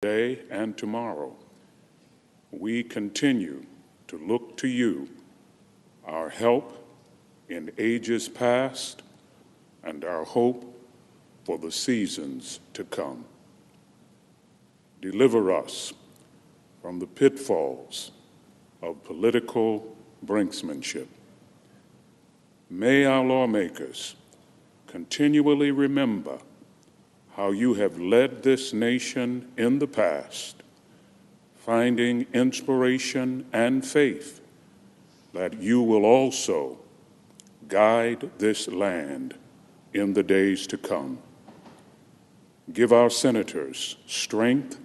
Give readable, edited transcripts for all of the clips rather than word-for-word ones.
today and tomorrow. We continue to look to you, our help in ages past and our hope for the seasons to come. Deliver us from the pitfalls of political brinksmanship. May our lawmakers continually remember how you have led this nation in the past, finding inspiration and faith that you will also guide this land in the days to come. Give our senators strength,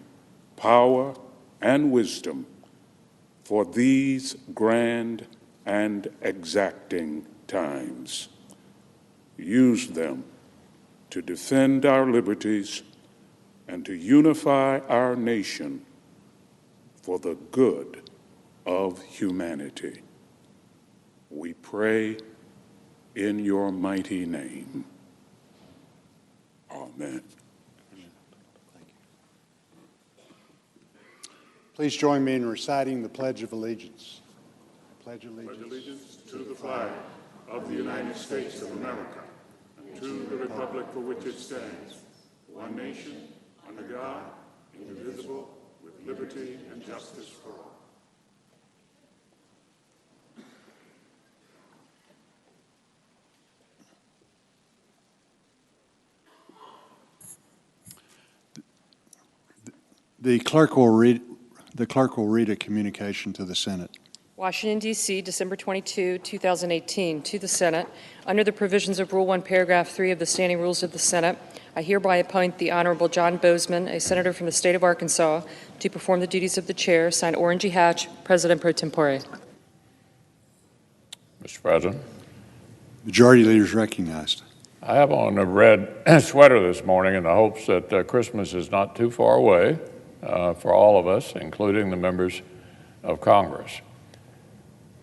power, and wisdom for these grand and exacting times. Use them to defend our liberties and to unify our nation for the good of humanity. We pray in your mighty name. Amen. Please join me in reciting the Pledge of Allegiance. Pledge allegiance. Pledge allegiance to the flag of the United States of America and to the republic for which it stands, one nation, under God, indivisible, with liberty and justice for all. The clerk will read a communication to the Senate. Washington, D.C., December 22, 2018. To the Senate, under the provisions of Rule 1, Paragraph 3 of the Standing Rules of the Senate, I hereby appoint the Honorable John Bozeman, a senator from the state of Arkansas, to perform the duties of the chair. Signed, Orrin G. Hatch, President pro tempore. Mr. President. Majority Leader is recognized. I have on a red sweater this morning in the hopes that Christmas is not too far away for all of us, including the members of Congress.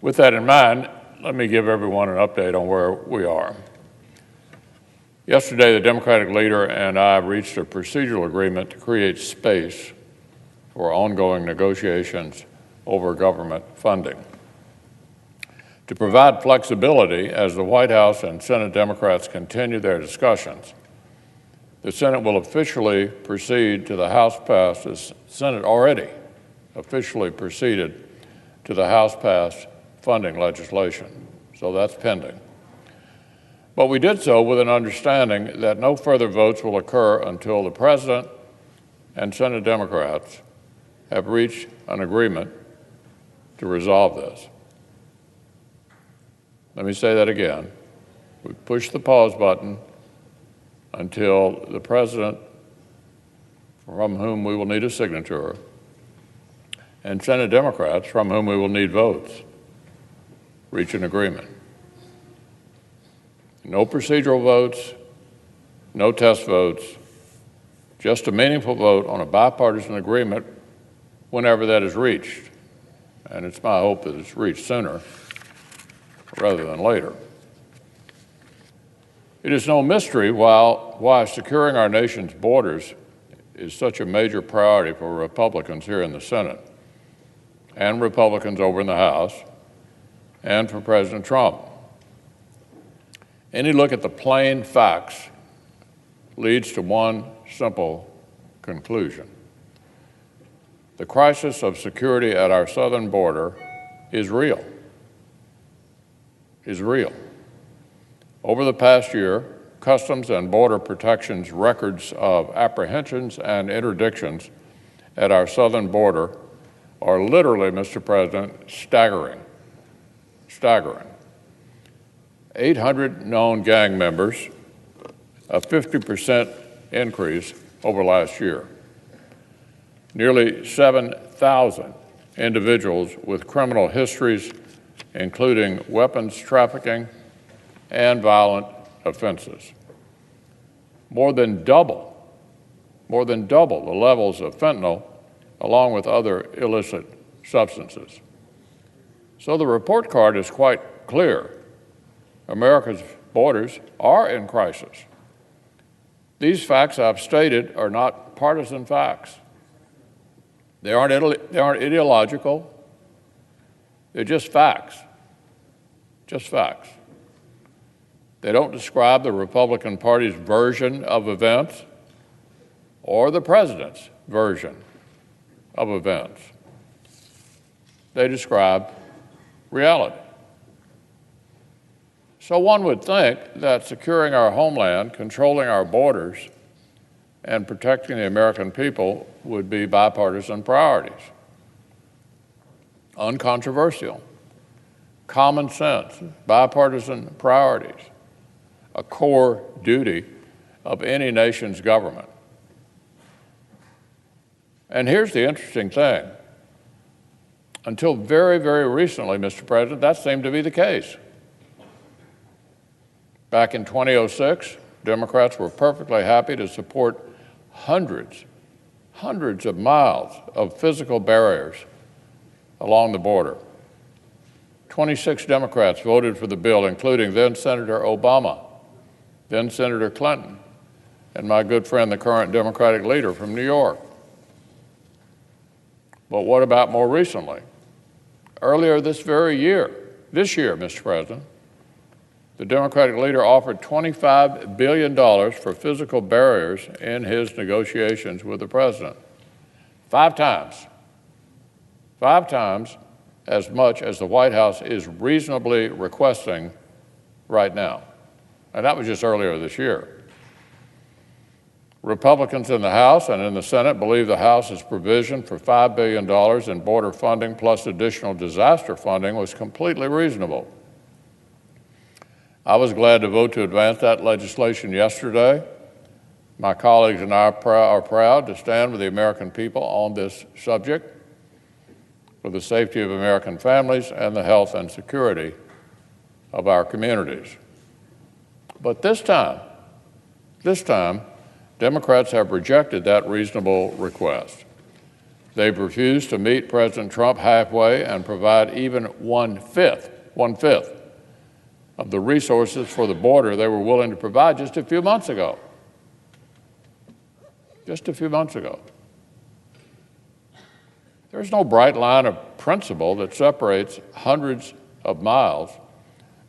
With that in mind, let me give everyone an update on where we are. Yesterday, the Democratic leader and I reached a procedural agreement to create space for ongoing negotiations over government funding. To provide flexibility as the White House and Senate Democrats continue their discussions, the Senate will officially proceed to the House passed, the Senate already officially proceeded to the House passed funding legislation, so that's pending. But we did so with an understanding that no further votes will occur until the President and Senate Democrats have reached an agreement to resolve this. Let me say that again. We pushed the pause button until the President, from whom we will need a signature, and Senate Democrats, from whom we will need votes, reach an agreement. No procedural votes, no test votes, just a meaningful vote on a bipartisan agreement whenever that is reached. And it's my hope that it's reached sooner rather than later. It is no mystery why securing our nation's borders is such a major priority for Republicans here in the Senate and Republicans over in the House and for President Trump. Any look at the plain facts leads to one simple conclusion. The crisis of security at our southern border is real. Over the past year, Customs and Border Protection's records of apprehensions and interdictions at our southern border are literally, Mr. President, staggering. 800 known gang members, a 50% increase over last year. Nearly 7,000 individuals with criminal histories, including weapons trafficking and violent offenses. More than double the levels of fentanyl, along with other illicit substances. So the report card is quite clear. America's borders are in crisis. These facts I've stated are not partisan facts. They aren't ideological. They're just facts. Just facts. They don't describe the Republican Party's version of events or the president's version of events. They describe reality. So one would think that securing our homeland, controlling our borders, and protecting the American people would be bipartisan priorities. Uncontroversial, common sense, bipartisan priorities, a core duty of any nation's government. And here's the interesting thing. Until very, very recently, Mr. President, that seemed to be the case. Back in 2006, Democrats were perfectly happy to support hundreds of miles of physical barriers along the border. 26 Democrats voted for the bill, including then Senator Obama, then Senator Clinton, and my good friend, the current Democratic leader from New York. But what about more recently? Earlier this year, Mr. President, the Democratic leader offered $25 billion for physical barriers in his negotiations with the president. 5 times as much as the White House is reasonably requesting right now. And that was just earlier this year. Republicans in the House and in the Senate believe the House's provision for $5 billion in border funding plus additional disaster funding was completely reasonable. I was glad to vote to advance that legislation yesterday. My colleagues and I are proud to stand with the American people on this subject for the safety of American families and the health and security of our communities. But this time, Democrats have rejected that reasonable request. They've refused to meet President Trump halfway and provide even one-fifth of the resources for the border they were willing to provide just a few months ago. Just a few months ago. There's no bright line of principle that separates hundreds of miles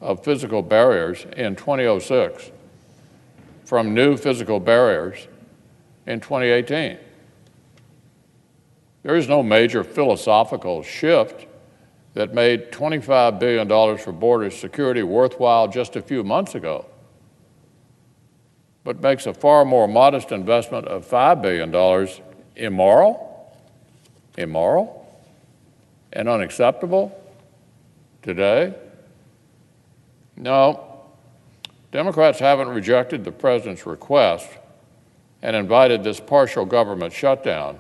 of physical barriers in 2006 from new physical barriers in 2018. There is no major philosophical shift that made $25 billion for border security worthwhile just a few months ago, but makes a far more modest investment of $5 billion immoral, and unacceptable today. No, Democrats haven't rejected the president's request and invited this partial government shutdown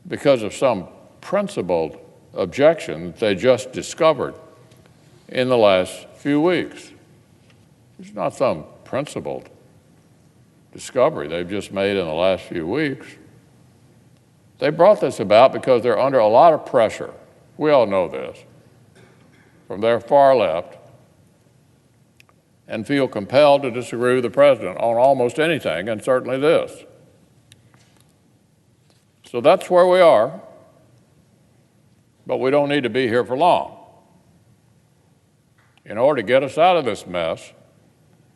because of some principled objection that they just discovered in the last few weeks. It's not some principled discovery they've just made in the last few weeks. They brought this about because they're under a lot of pressure. We all know this, from their far left, and feel compelled to disagree with the president on almost anything, and certainly this. So that's where we are, but we don't need to be here for long. In order to get us out of this mess,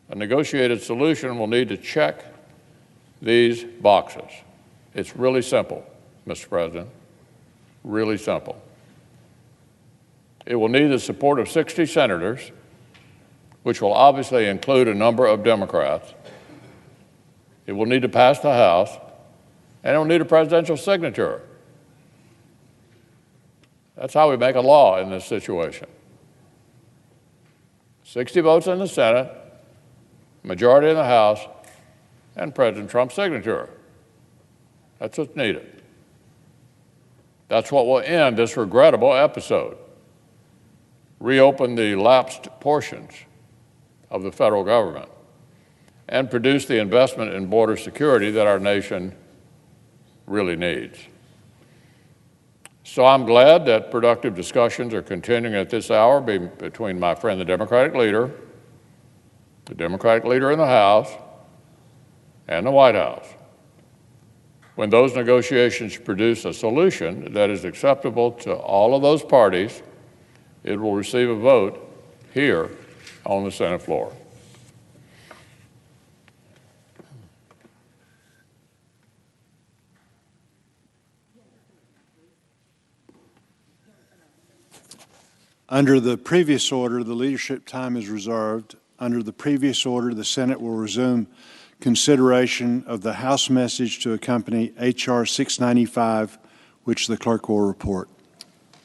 a negotiated solution will need to check these boxes. It's really simple, Mr. President, really simple. It will need the support of 60 senators, which will obviously include a number of Democrats. It will need to pass the House, and it will need a presidential signature. That's how we make a law in this situation. 60 votes in the Senate, majority in the House, and President Trump's signature. That's what's needed. That's what will end this regrettable episode. Reopen the lapsed portions of the federal government and produce the investment in border security that our nation really needs. So I'm glad that productive discussions are continuing at this hour between my friend, the Democratic leader in the House, and the White House. When those negotiations produce a solution that is acceptable to all of those parties, it will receive a vote here on the Senate floor. Under the previous order, the leadership time is reserved. Under the previous order, the Senate will resume consideration of the House message to accompany H.R. 695, which the clerk will report.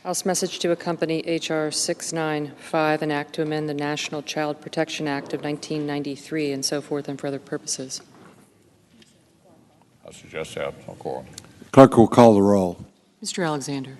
House message to accompany H.R. 695, an act to amend the National Child Protection Act of 1993, and so forth and for other purposes. I suggest that on quorum. Clerk will call the roll. Mr. Alexander.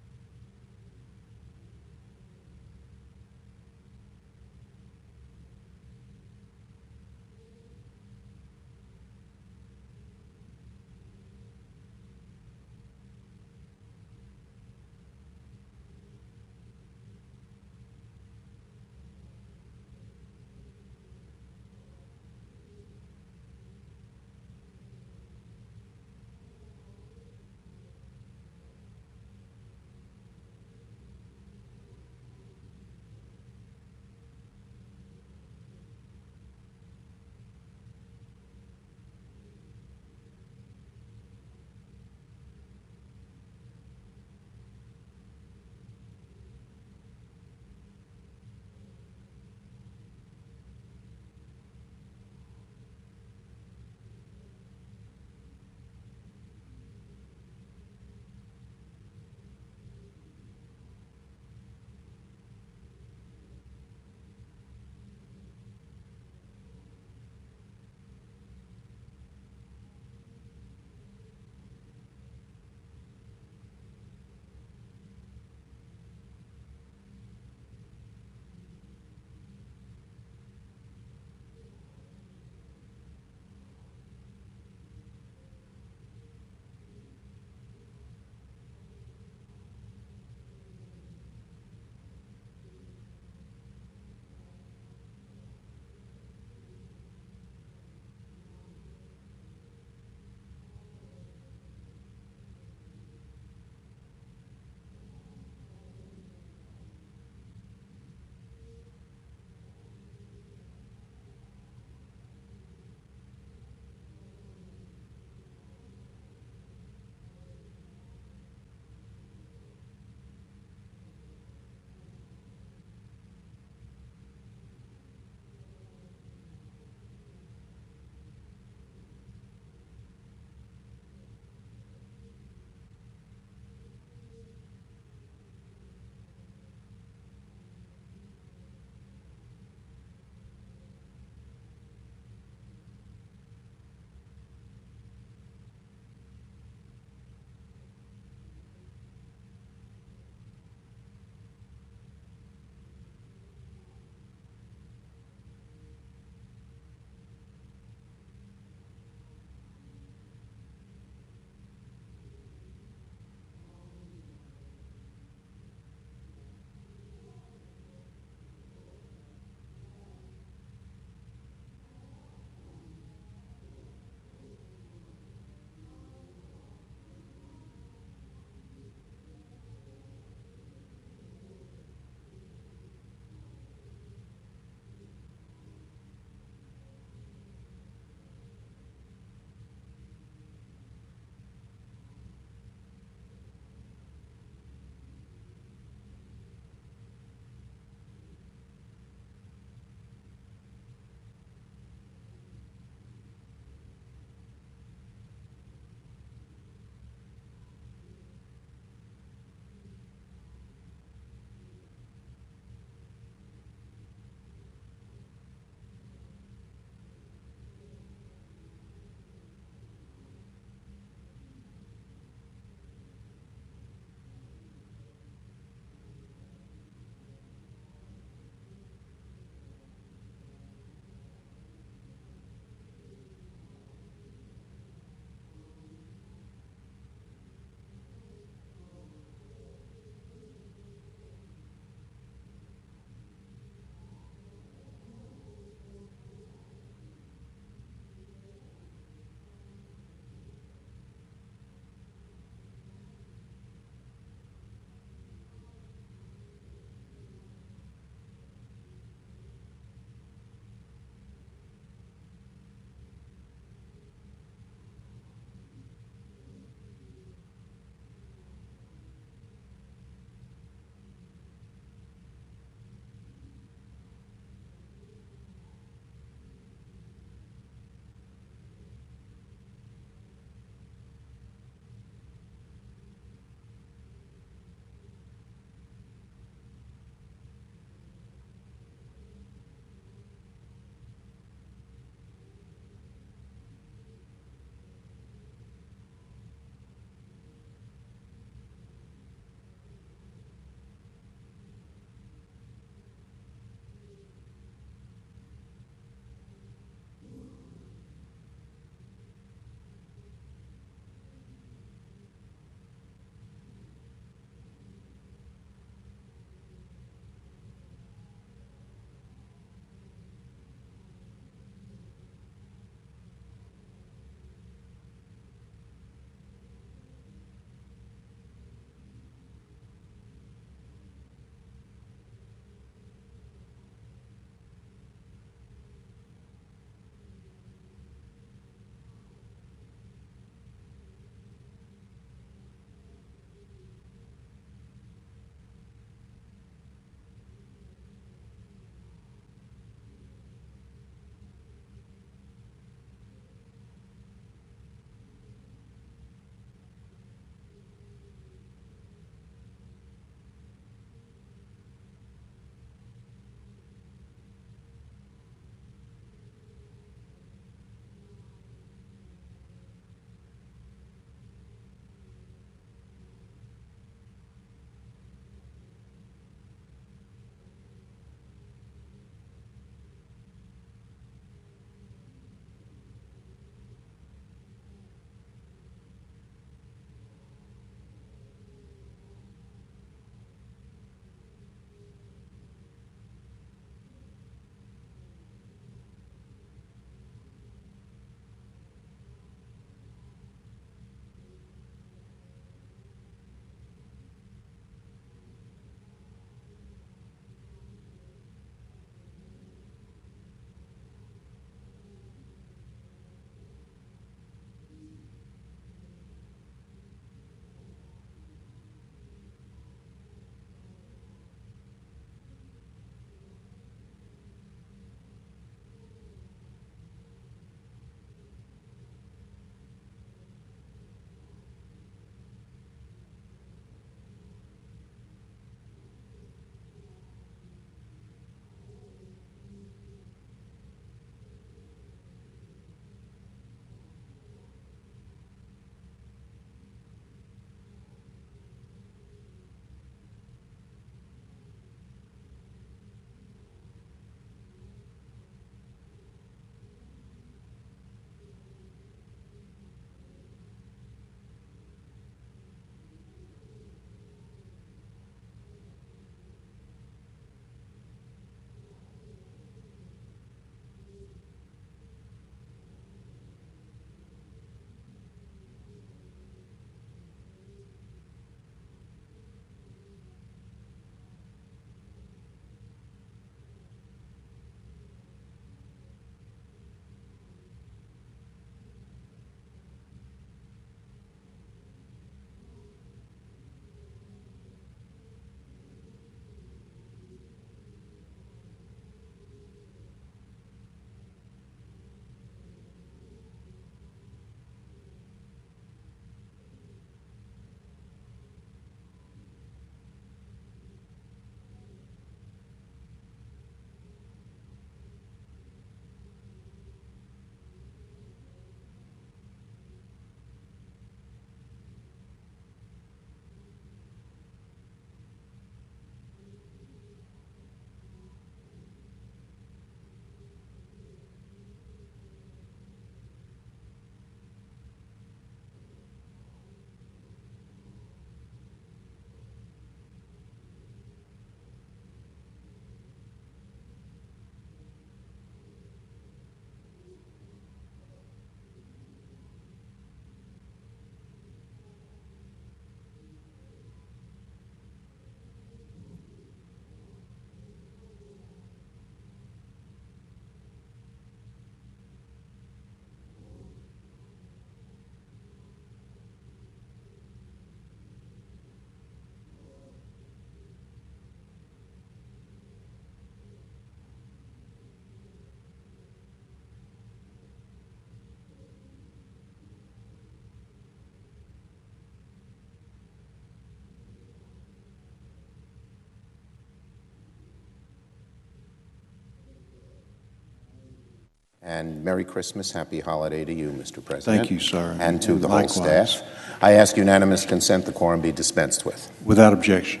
And Merry Christmas, Happy Holiday to you, Mr. President. Thank you, sir. And to the likewise. whole staff. I ask unanimous consent the quorum be dispensed with. Without objection.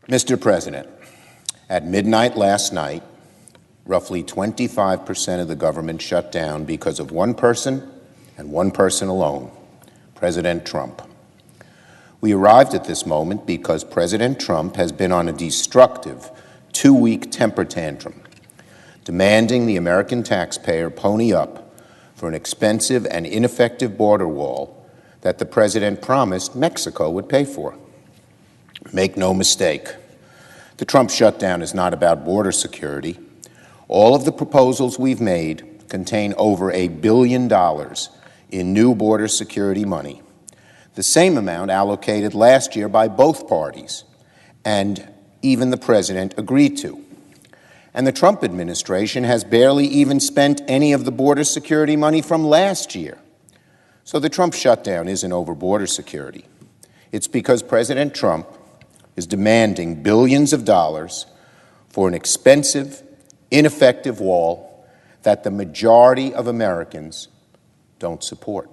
Mr. President, at midnight last night, roughly 25% of the government shut down because of one person and one person alone, President Trump. We arrived at this moment because President Trump has been on a destructive 2-week temper tantrum, demanding the American taxpayer pony up for an expensive and ineffective border wall that the president promised Mexico would pay for. Make no mistake, the Trump shutdown is not about border security. All of the proposals we've made contain over $1 billion in new border security money, the same amount allocated last year by both parties, and even the president agreed to. And the Trump administration has barely even spent any of the border security money from last year. So the Trump shutdown isn't over border security. It's because President Trump is demanding billions of dollars for an expensive, ineffective wall that the majority of Americans don't support.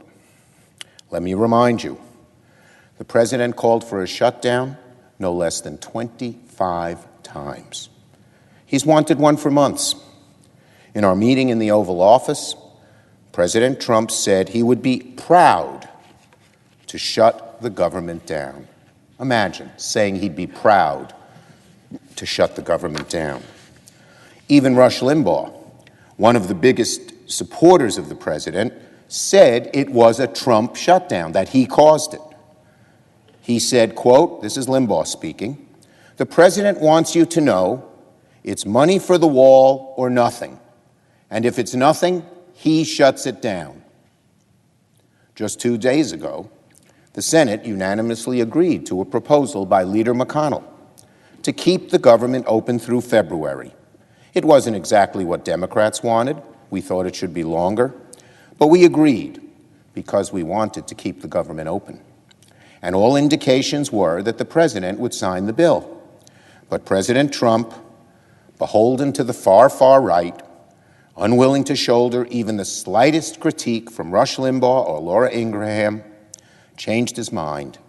Let me remind you, the president called for a shutdown no less than 25 times. He's wanted one for months. In our meeting in the Oval Office, President Trump said he would be proud to shut the government down. Imagine saying he'd be proud to shut the government down. Even Rush Limbaugh, one of the biggest supporters of the president, said it was a Trump shutdown, that he caused it. He said, quote, this is Limbaugh speaking, "The president wants you to know it's money for the wall or nothing. And if it's nothing, he shuts it down." Just 2 days ago, the Senate unanimously agreed to a proposal by Leader McConnell to keep the government open through February. It wasn't exactly what Democrats wanted. We thought it should be longer. But we agreed because we wanted to keep the government open. And all indications were that the president would sign the bill. But President Trump, beholden to the far, far right, unwilling to shoulder even the slightest critique from Rush Limbaugh or Laura Ingraham, changed his mind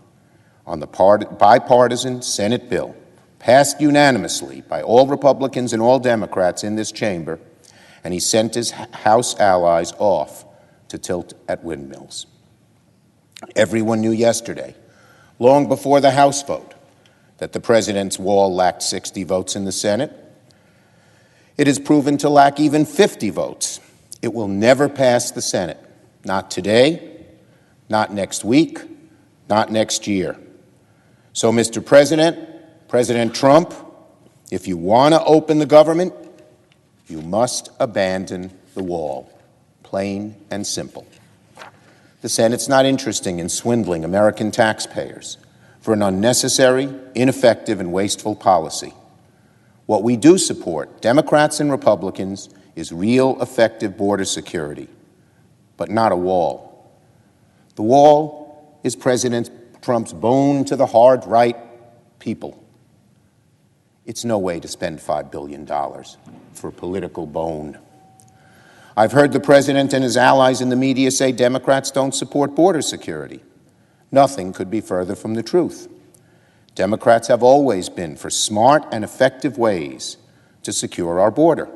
on the bipartisan Senate bill, passed unanimously by all Republicans and all Democrats in this chamber, and he sent his House allies off to tilt at windmills. Everyone knew yesterday, long before the House vote, that the president's wall lacked 60 votes in the Senate. It has proven to lack even 50 votes. It will never pass the Senate, not today, not next week, not next year. So, Mr. President, President Trump, if you want to open the government, you must abandon the wall, plain and simple. The Senate's not interested in swindling American taxpayers for an unnecessary, ineffective, and wasteful policy. What we do support, Democrats and Republicans, is real, effective border security, but not a wall. The wall is President Trump's bone to the hard right people. It's no way to spend $5 billion for a political bone. I've heard the president and his allies in the media say Democrats don't support border security. Nothing could be further from the truth. Democrats have always been for smart and effective ways to secure our border.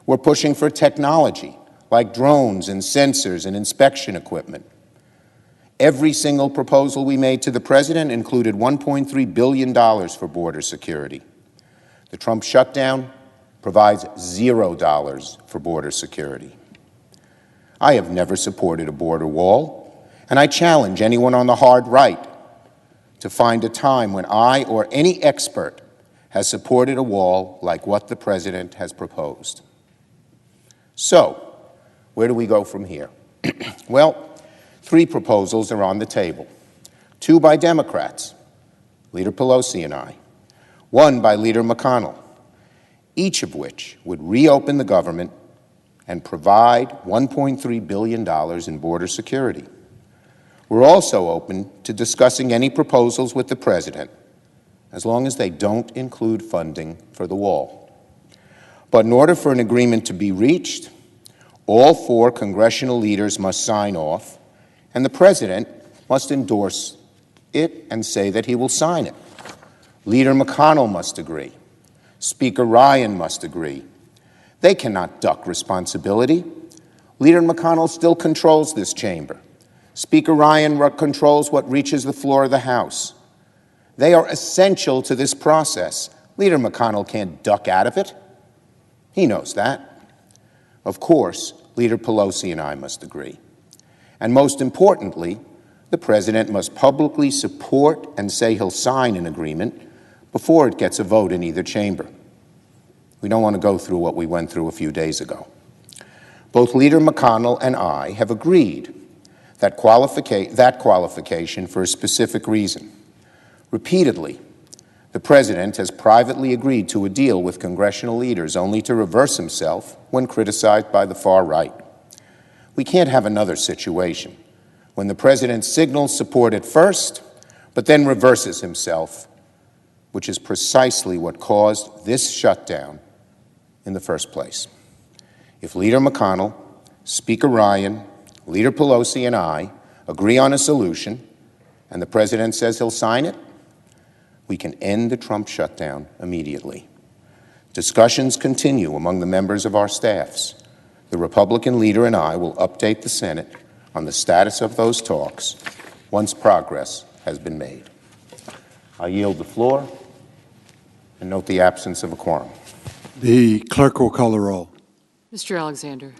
We're pushing for technology like drones and sensors and inspection equipment. Every single proposal we made to the president included $1.3 billion for border security. The Trump shutdown provides $0 for border security. I have never supported a border wall, and I challenge anyone on the hard right to find a time when I or any expert has supported a wall like what the president has proposed. So, where do we go from here? Well, 3 proposals are on the table. 2 by Democrats, Leader Pelosi and I, 1 by Leader McConnell, each of which would reopen the government and provide $1.3 billion in border security. We're also open to discussing any proposals with the President, as long as they don't include funding for the wall. But in order for an agreement to be reached, all 4 congressional leaders must sign off, and the President must endorse it and say that he will sign it. Leader McConnell must agree. Speaker Ryan must agree. They cannot duck responsibility. Leader McConnell still controls this chamber. Speaker Ryan controls what reaches the floor of the House. They are essential to this process. Leader McConnell can't duck out of it. He knows that. Of course, Leader Pelosi and I must agree. And most importantly, the President must publicly support and say he'll sign an agreement before it gets a vote in either chamber. We don't want to go through what we went through a few days ago. Both Leader McConnell and I have agreed that qualification for a specific reason. Repeatedly, the President has privately agreed to a deal with congressional leaders only to reverse himself when criticized by the far right. We can't have another situation when the President signals support at first, but then reverses himself, which is precisely what caused this shutdown in the first place. If Leader McConnell, Speaker Ryan, Leader Pelosi, and I agree on a solution, and the President says he'll sign it, we can end the Trump shutdown immediately. Discussions continue among the members of our staffs. The Republican leader and I will update the Senate on the status of those talks once progress has been made. I yield the floor and note the absence of a quorum. The clerk will call the roll. Mr. Alexander.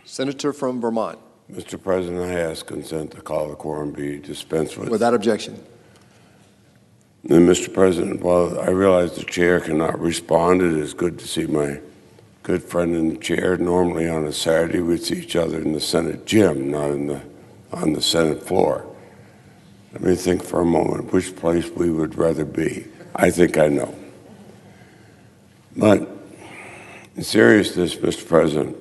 Senator from Vermont. Mr. President, I ask consent to call the quorum be dispensed with. Without objection. And Mr. President, while I realize the chair cannot respond, it is good to see my good friend in the chair. Normally on a Saturday we'd see each other in the Senate gym, not on the Senate floor. Let me think for a moment which place we would rather be. I think I know. But in seriousness, Mr. President,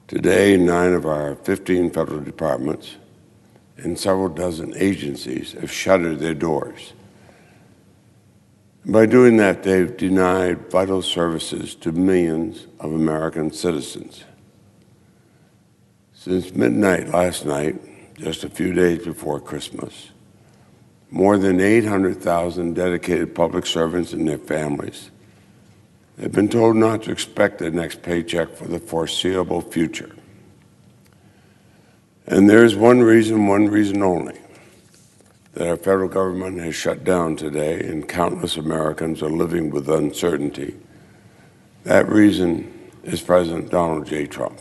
today 9 of our 15 federal departments and several dozen agencies have shuttered their doors. And by doing that, they've denied vital services to millions of American citizens. Since midnight last night, just a few days before Christmas, more than 800,000 dedicated public servants and their families have been told not to expect their next paycheck for the foreseeable future. And there is one reason only, that our federal government has shut down today and countless Americans are living with uncertainty. That reason is President Donald J. Trump.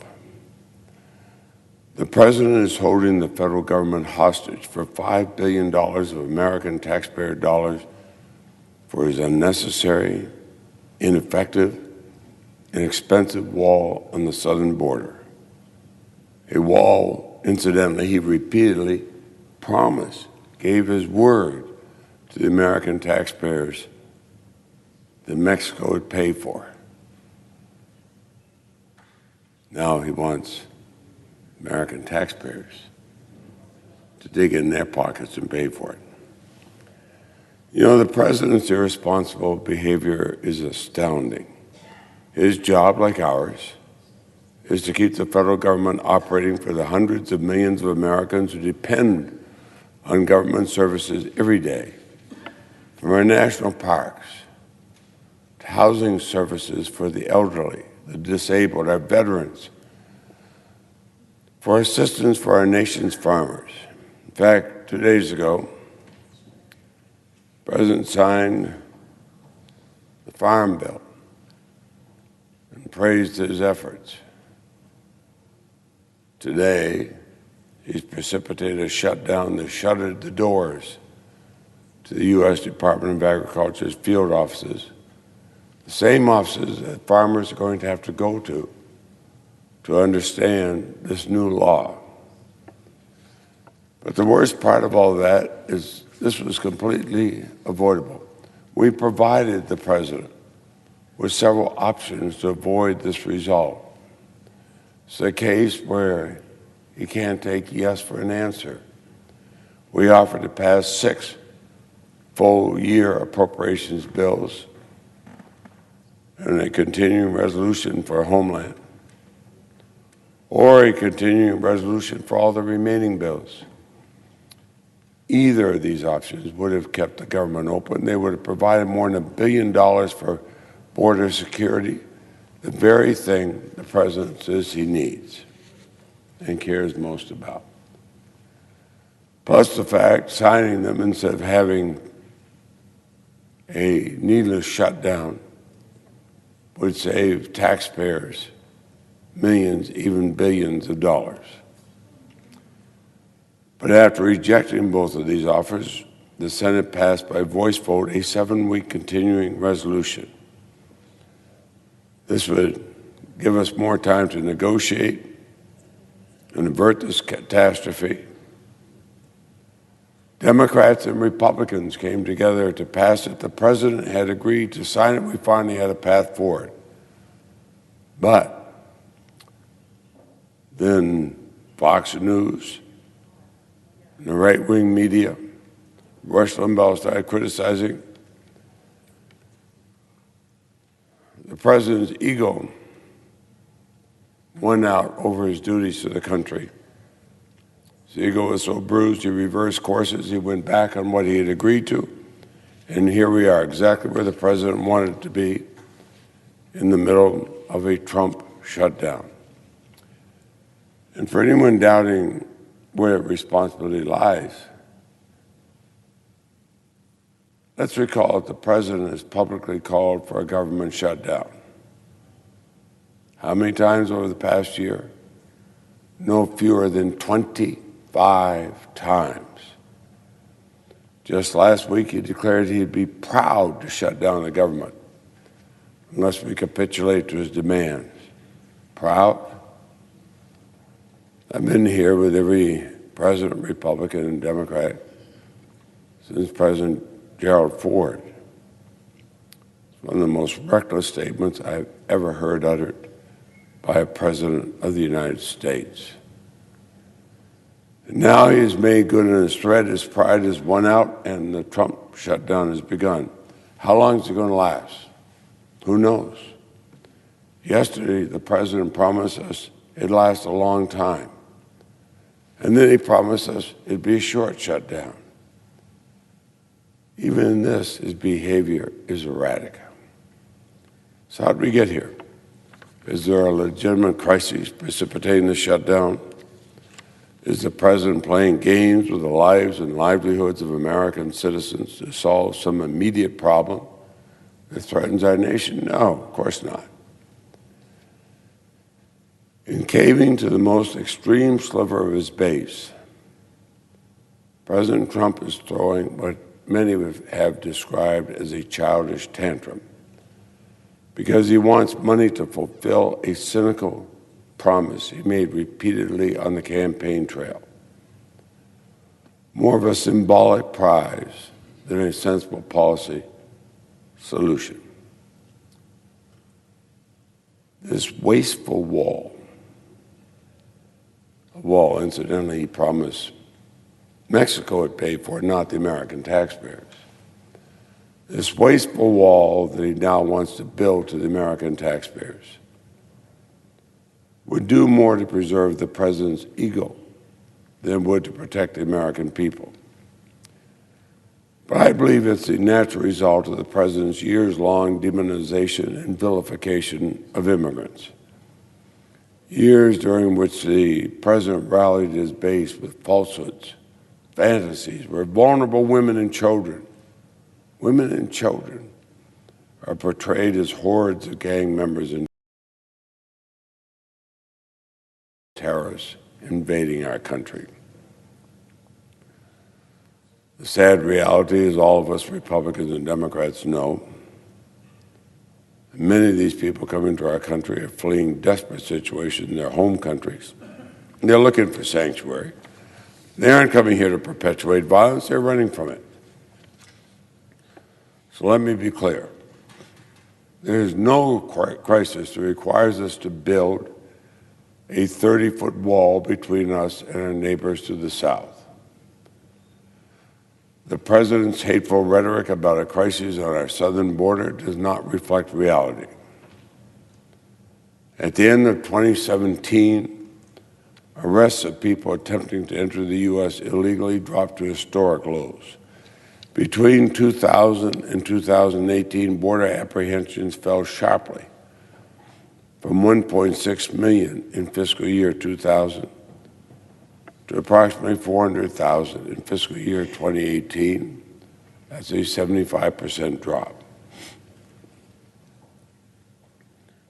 The president is holding the federal government hostage for $5 billion of American taxpayer dollars for his unnecessary, ineffective, and expensive wall on the southern border. A wall, incidentally, he repeatedly promised, gave his word to the American taxpayers that Mexico would pay for. Now he wants American taxpayers to dig in their pockets and pay for it. You know, the president's irresponsible behavior is astounding. His job, like ours, is to keep the federal government operating for the hundreds of millions of Americans who depend on government services every day, from our national parks to housing services for the elderly, the disabled, our veterans, for assistance for our nation's farmers. In fact, 2 days ago, the President signed the Farm Bill and praised his efforts. Today, he's precipitated a shutdown that shuttered the doors to the U.S. Department of Agriculture's field offices, the same offices that farmers are going to have to go to understand this new law. But the worst part of all that is this was completely avoidable. We provided the president with several options to avoid this result. It's a case where he can't take yes for an answer. We offered to pass 6 full-year appropriations bills and a continuing resolution for Homeland, or a continuing resolution for all the remaining bills. Either of these options would have kept the government open. They would have provided more than $1 billion for border security, the very thing the president says he needs and cares most about. Plus the fact, signing them instead of having a needless shutdown would save taxpayers millions, even billions of dollars. But after rejecting both of these offers, the Senate passed by voice vote a 7-week continuing resolution. This would give us more time to negotiate and avert this catastrophe. Democrats and Republicans came together to pass it. The president had agreed to sign it. We finally had a path forward. But then Fox News and the right-wing media, Rush Limbaugh started criticizing. The president's ego won out over his duties to the country. His ego was so bruised, he reversed courses. He went back on what he had agreed to. And here we are, exactly where the president wanted to be, in the middle of a Trump shutdown. And for anyone doubting where responsibility lies, let's recall that the president has publicly called for a government shutdown. How many times over the past year? No fewer than 25 times. Just last week, he declared he'd be proud to shut down the government unless we capitulate to his demands. Proud? I've been here with every president, Republican and Democrat, since President Gerald Ford. It's one of the most reckless statements I've ever heard uttered by a president of the United States. And now he has made good on his threat. His pride has won out, and the Trump shutdown has begun. How long is it going to last? Who knows? Yesterday, the president promised us it'd last a long time. And then he promised us it'd be a short shutdown. Even in this, his behavior is erratic. So how did we get here? Is there a legitimate crisis precipitating the shutdown? Is the president playing games with the lives and livelihoods of American citizens to solve some immediate problem that threatens our nation? No, of course not. In caving to the most extreme sliver of his base, President Trump is throwing what many have described as a childish tantrum because he wants money to fulfill a cynical promise he made repeatedly on the campaign trail. More of a symbolic prize than a sensible policy solution. This wasteful wall, a wall, incidentally, he promised Mexico would pay for, not the American taxpayers. This wasteful wall that he now wants to build to the American taxpayers would do more to preserve the president's ego than would to protect the American people. But I believe it's the natural result of the president's years-long demonization and vilification of immigrants. Years during which the president rallied his base with falsehoods, fantasies, where vulnerable women and children are portrayed as hordes of gang members and terrorists invading our country. The sad reality, as all of us Republicans and Democrats know, many of these people coming to our country are fleeing desperate situations in their home countries. And they're looking for sanctuary. They aren't coming here to perpetuate violence, they're running from it. So let me be clear. There is no crisis that requires us to build a 30-foot wall between us and our neighbors to the south. The president's hateful rhetoric about a crisis on our southern border does not reflect reality. At the end of 2017, arrests of people attempting to enter the U.S. illegally dropped to historic lows. Between 2000 and 2018, border apprehensions fell sharply from 1.6 million in fiscal year 2000 to approximately 400,000 in fiscal year 2018. That's a 75% drop.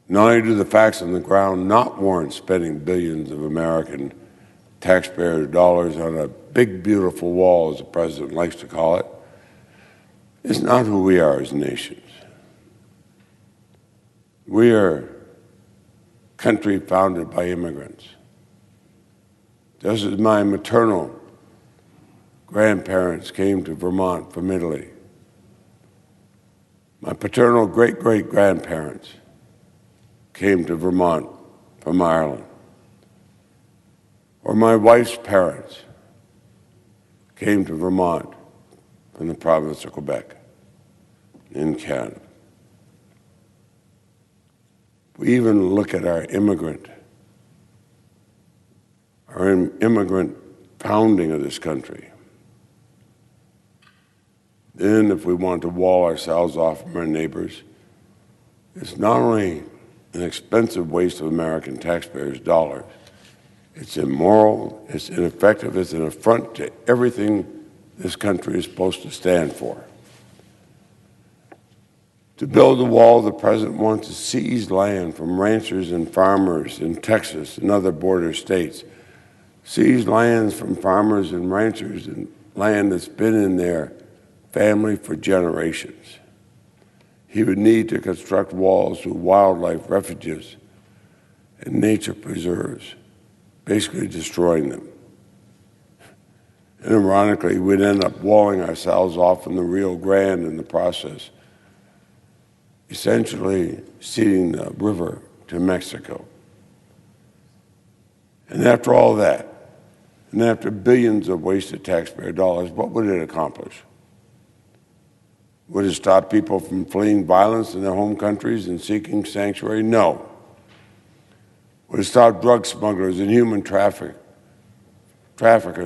Not only do the facts on the ground not warrant spending billions of American taxpayer dollars on a big, beautiful wall, as the president likes to call it, it's not who we are as nations. We are a country founded by immigrants. Just as my maternal grandparents came to Vermont from Italy, my paternal great-great-grandparents came to Vermont from Ireland, or my wife's parents came to Vermont from the province of Quebec in Canada. We even look at our immigrant founding of this country. Then if we want to wall ourselves off from our neighbors, it's not only an expensive waste of American taxpayers' dollars, it's immoral, it's ineffective, it's an affront to everything this country is supposed to stand for. To build the wall, the president wants to seize land from ranchers and farmers in Texas and other border states. Seize lands from farmers and ranchers and land that's been in their family for generations. He would need to construct walls with wildlife refuges and nature preserves, basically destroying them. And ironically, we'd end up walling ourselves off from the Rio Grande in the process, essentially ceding the river to Mexico. And after all that, and after billions of wasted taxpayer dollars, what would it accomplish? Would it stop people from fleeing violence in their home countries and seeking sanctuary? No. Would it stop drug smugglers and human traffickers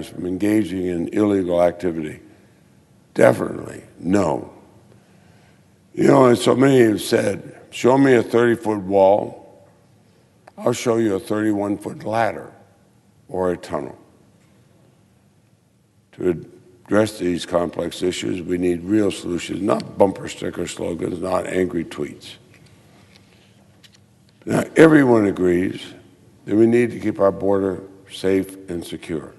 from engaging in illegal activity? Definitely no. You know, and so many have said, show me a 30-foot wall, I'll show you a 31-foot ladder or a tunnel. To address these complex issues, we need real solutions, not bumper sticker slogans, not angry tweets. Now, everyone agrees that we need to keep our border safe and secure.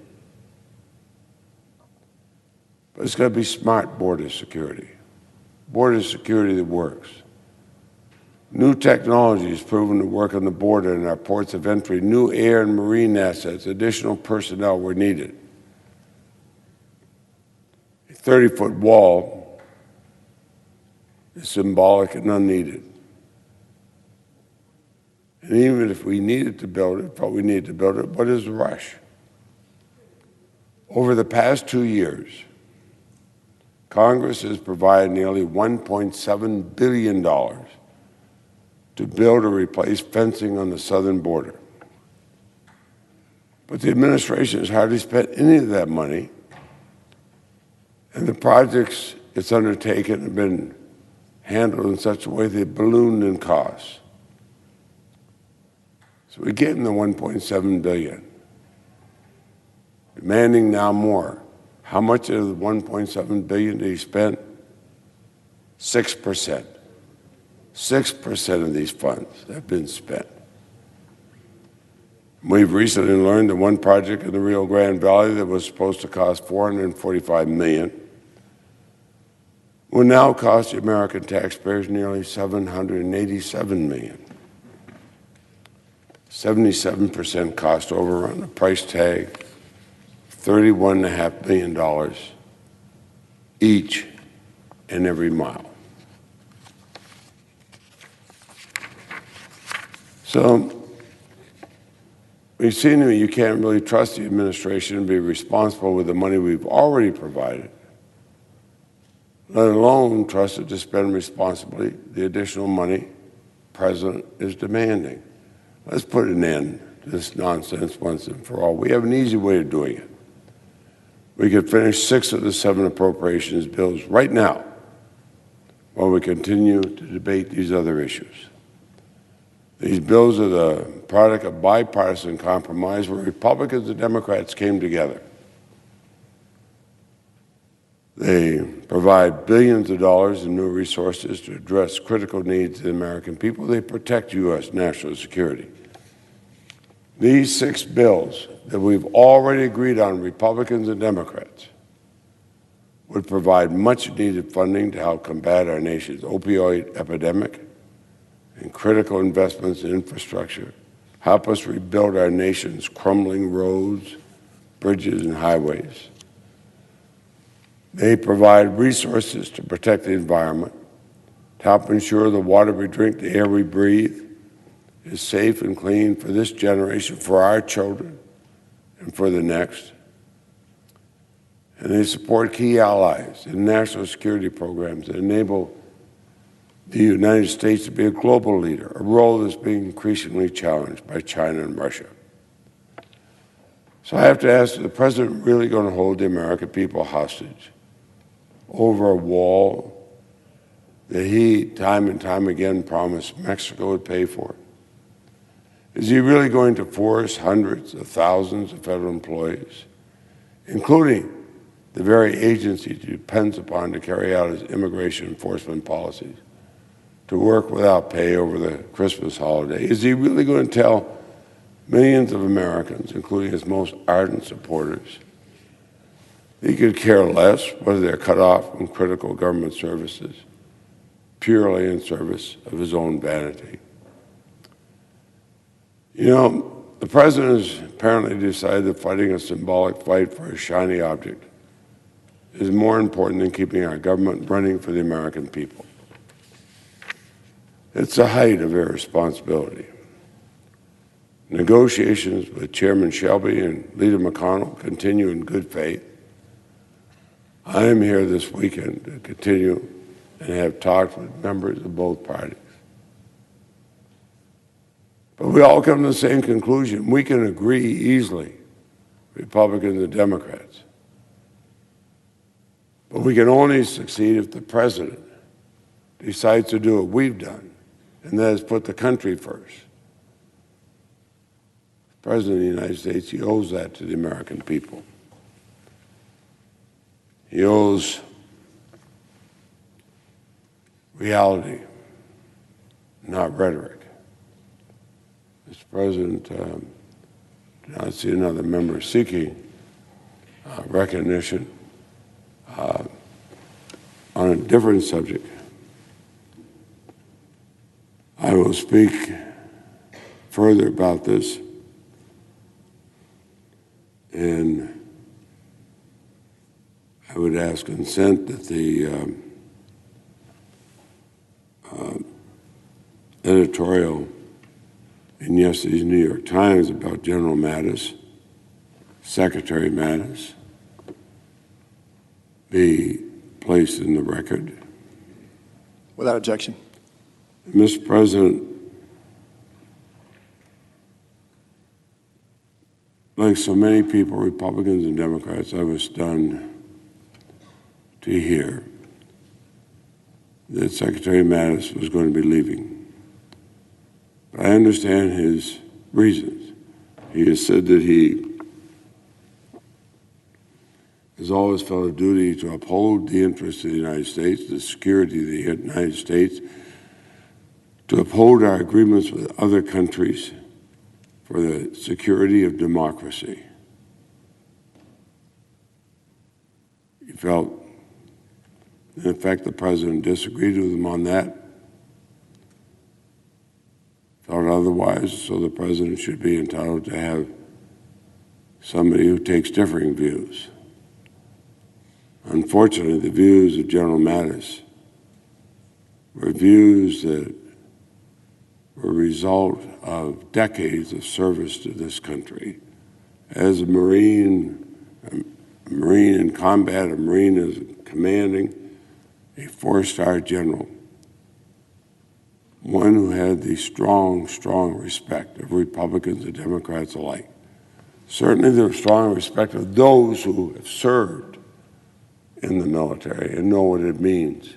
But it's got to be smart border security that works. New technology is proven to work on the border and our ports of entry. New air and marine assets, additional personnel were needed. A 30-foot wall is symbolic and unneeded. And even if we needed to build it, thought we needed to build it, what is the rush? Over the past 2 years, Congress has provided nearly $1.7 billion to build or replace fencing on the southern border. But the administration has hardly spent any of that money, and the projects it's undertaken have been handled in such a way they've ballooned in cost. So we're getting the $1.7 billion, demanding now more. How much of the $1.7 billion did he spend? 6%. 6% of these funds have been spent. We've recently learned that one project in the Rio Grande Valley that was supposed to cost $445 million will now cost the American taxpayers nearly $787 million. 77% cost overrun, the price tag, $31.5 million each and every mile. So we've seen that you can't really trust the administration to be responsible with the money we've already provided, let alone trust it to spend responsibly the additional money the president is demanding. Let's put an end to this nonsense once and for all. We have an easy way of doing it. We could finish 6 of the 7 appropriations bills right now while we continue to debate these other issues. These bills are the product of bipartisan compromise where Republicans and Democrats came together. They provide billions of dollars in new resources to address critical needs of the American people. They protect U.S. national security. These 6 bills that we've already agreed on, Republicans and Democrats, would provide much-needed funding to help combat our nation's opioid epidemic and critical investments in infrastructure, help us rebuild our nation's crumbling roads, bridges, and highways. They provide resources to protect the environment, to help ensure the water we drink, the air we breathe, is safe and clean for this generation, for our children, and for the next. And they support key allies in national security programs that enable the United States to be a global leader, a role that's being increasingly challenged by China and Russia. So I have to ask, is the president really going to hold the American people hostage over a wall that he, time and time again, promised Mexico would pay for? Is he really going to force hundreds of thousands of federal employees, including the very agency he depends upon to carry out his immigration enforcement policies, to work without pay over the Christmas holiday? Is he really going to tell millions of Americans, including his most ardent supporters, he could care less whether they're cut off from critical government services, purely in service of his own vanity? You know, the president has apparently decided that fighting a symbolic fight for a shiny object is more important than keeping our government running for the American people. It's the height of irresponsibility. Negotiations with Chairman Shelby and Leader McConnell continue in good faith. I am here this weekend to continue and have talked with members of both parties. But we all come to the same conclusion. We can agree easily, Republicans and Democrats. But we can only succeed if the president decides to do what we've done, and that is put the country first. The President of the United States, he owes that to the American people. He owes reality, not rhetoric. Mr. President, do not see another member seeking recognition on a different subject. I will speak further about this, and I would ask consent that the editorial in yesterday's New York Times about General Mattis, Secretary Mattis, be placed in the record. Without objection. Mr. President, like so many people, Republicans and Democrats, I was stunned to hear that Secretary Mattis was going to be leaving. But I understand his reasons. He has said that he has always felt a duty to uphold the interests of the United States, the security of the United States, to uphold our agreements with other countries for the security of democracy. He felt, in effect, the president disagreed with him on that, felt otherwise, so the president should be entitled to have somebody who takes differing views. Unfortunately, the views of General Mattis were views that were a result of decades of service to this country. As a Marine in combat, a Marine as commanding, a four-star general, one who had the strong, strong respect of Republicans and Democrats alike. Certainly the strong respect of those who have served in the military and know what it means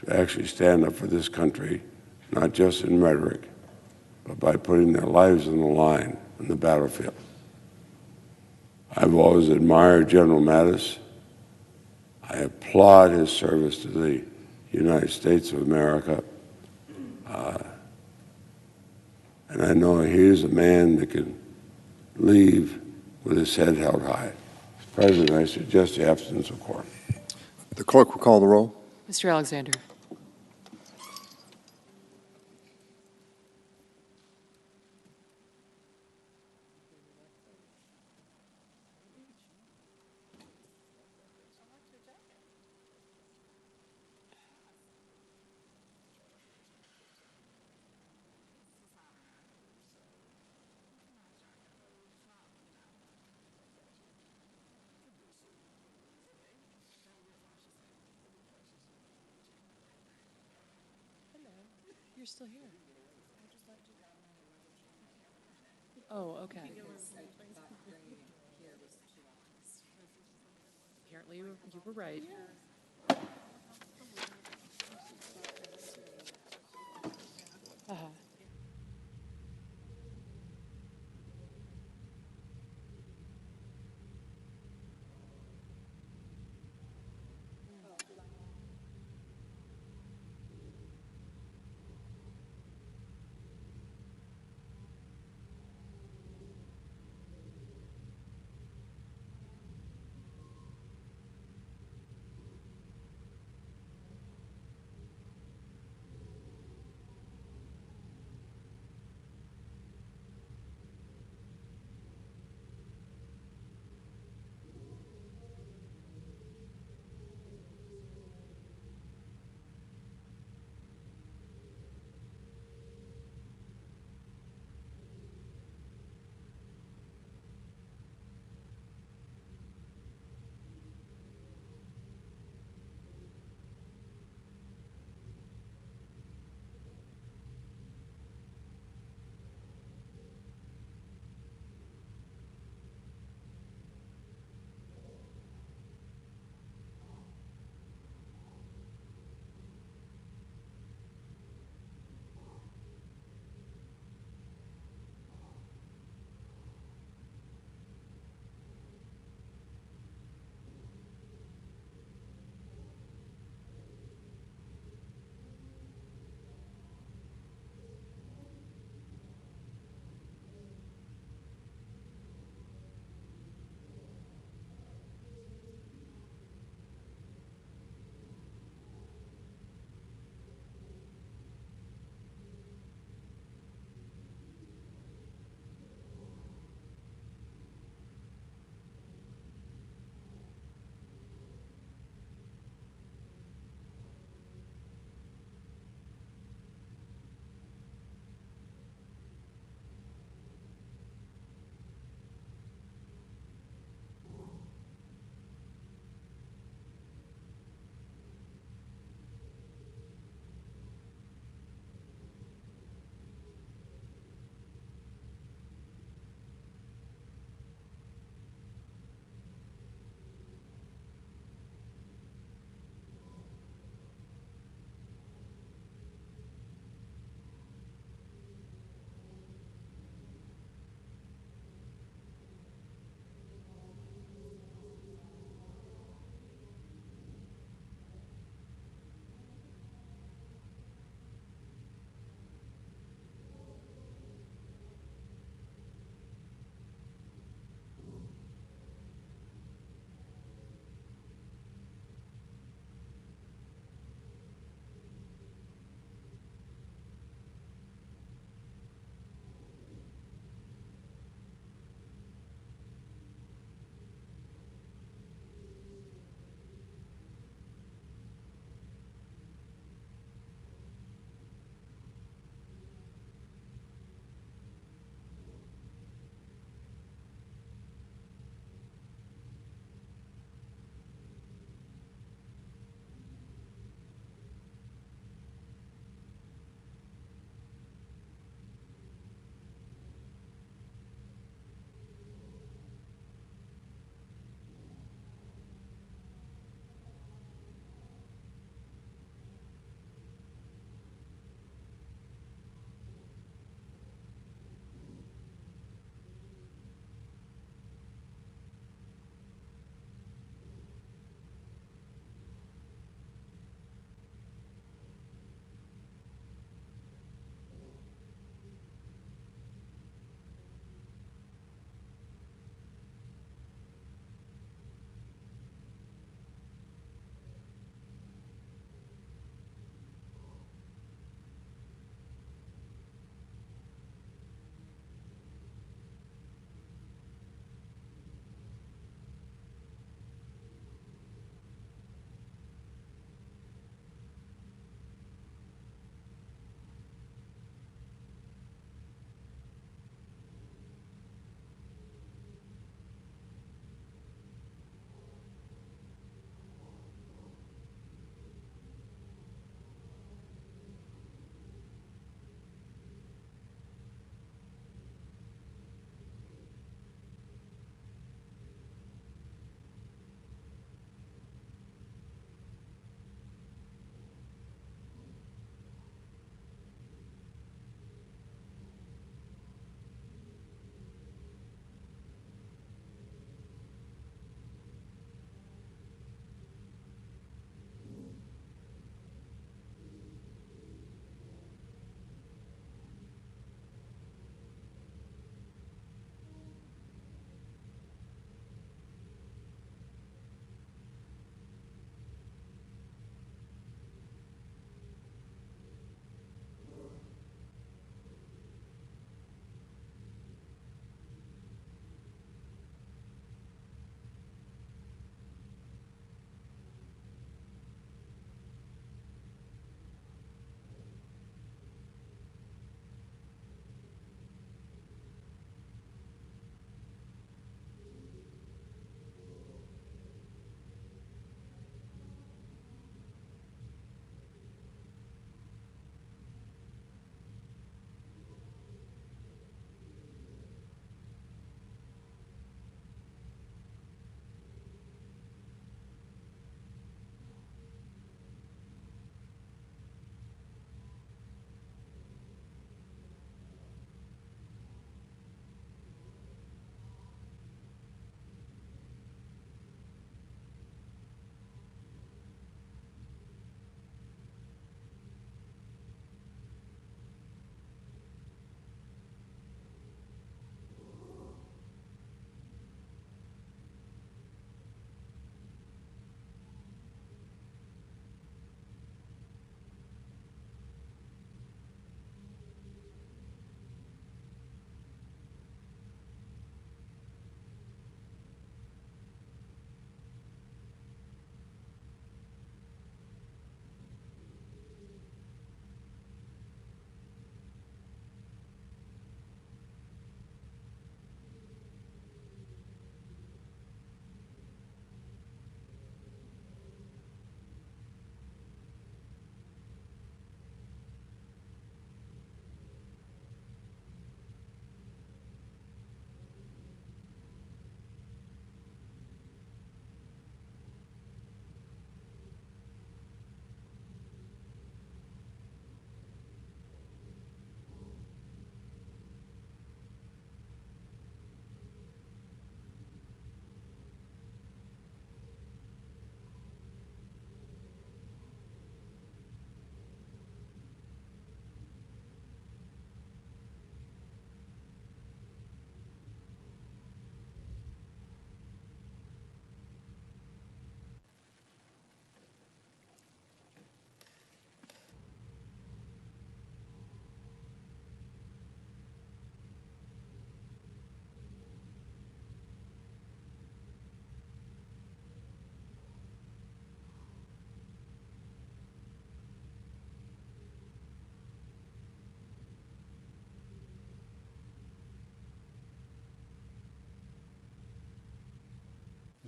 to actually stand up for this country, not just in rhetoric, but by putting their lives on the line on the battlefield. I've always admired General Mattis. I applaud his service to the United States of America. And I know he is a man that can leave with his head held high. Mr. President, I suggest the absence of quorum. The clerk will call the roll. Mr. Alexander. You're still here. Oh, okay. Apparently you were right. Uh-huh.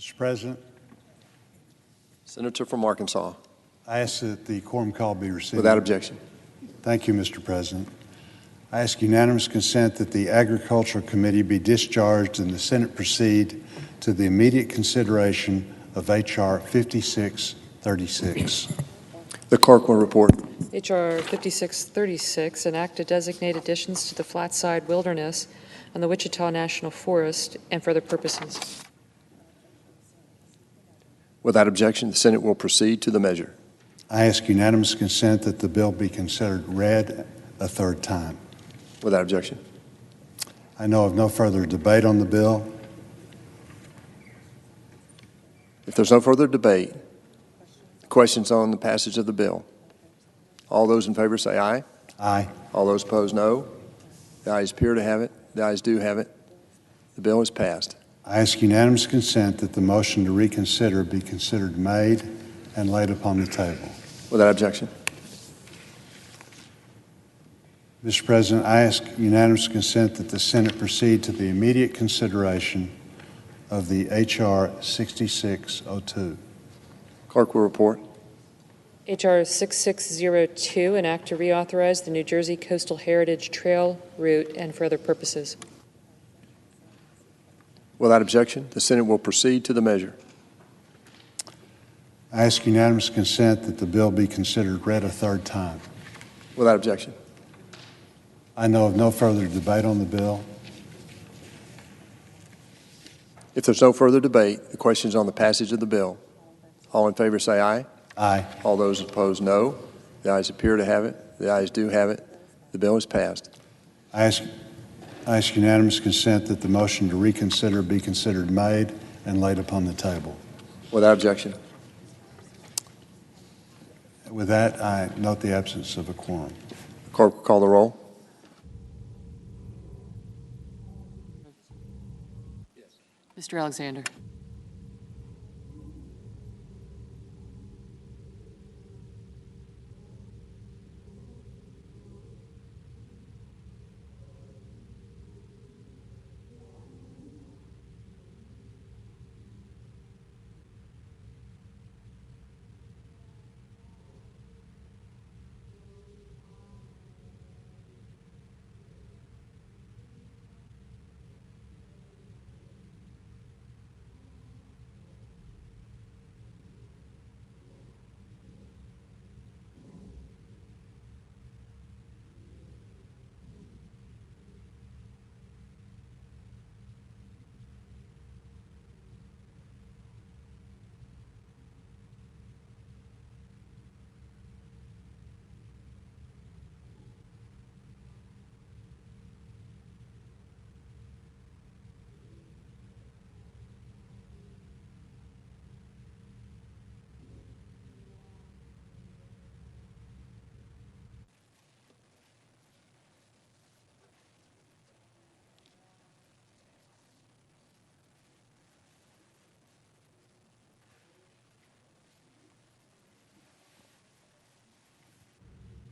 Mr. President, Senator from Arkansas. I ask that the quorum call be received. Without objection. Thank you, Mr. President. I ask unanimous consent that the Agricultural Committee be discharged and the Senate proceed to the immediate consideration of H.R. 5636. The clerk will report. H.R. 5636, an act to designate additions to the Flatside Wilderness on the Wichita National Forest and for other purposes. Without objection, the Senate will proceed to the measure. I ask unanimous consent that the bill be considered read a third time. Without objection. I know of no further debate on the bill. If there's no further debate, questions on the passage of the bill. All those in favor say aye. Aye. All those opposed, no. The ayes appear to have it. The ayes do have it. The bill is passed. I ask unanimous consent that the motion to reconsider be considered made and laid upon the table. Without objection. Mr. President, I ask unanimous consent that the Senate proceed to the immediate consideration of the H.R. 6602. Clerk will report. H.R. 6602, an act to reauthorize the New Jersey Coastal Heritage Trail route and for other purposes. Without objection, the Senate will proceed to the measure. I ask unanimous consent that the bill be considered read a third time. Without objection. I know of no further debate on the bill. If there's no further debate, the question is on the passage of the bill. All in favor say aye. Aye. All those opposed, no. The ayes appear to have it. The ayes do have it. The bill is passed. I ask unanimous consent that the motion to reconsider be considered made and laid upon the table. Without objection. With that, I note the absence of a quorum. The clerk will call the roll. Mr. Alexander.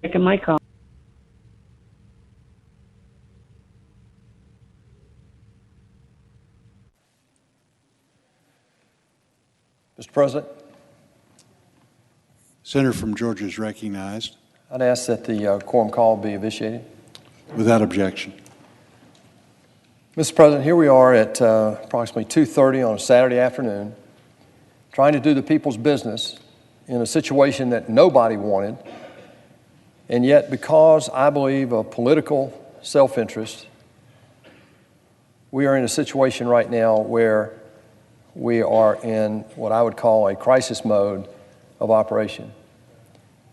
Taking my call. Mr. President, Senator from Georgia is recognized. I'd ask that the quorum call be officiated. Without objection. Mr. President, here we are at approximately 2:30 on a Saturday afternoon, trying to do the people's business in a situation that nobody wanted, and yet because I believe of political self-interest, we are in a situation right now where we are in what I would call a crisis mode of operation.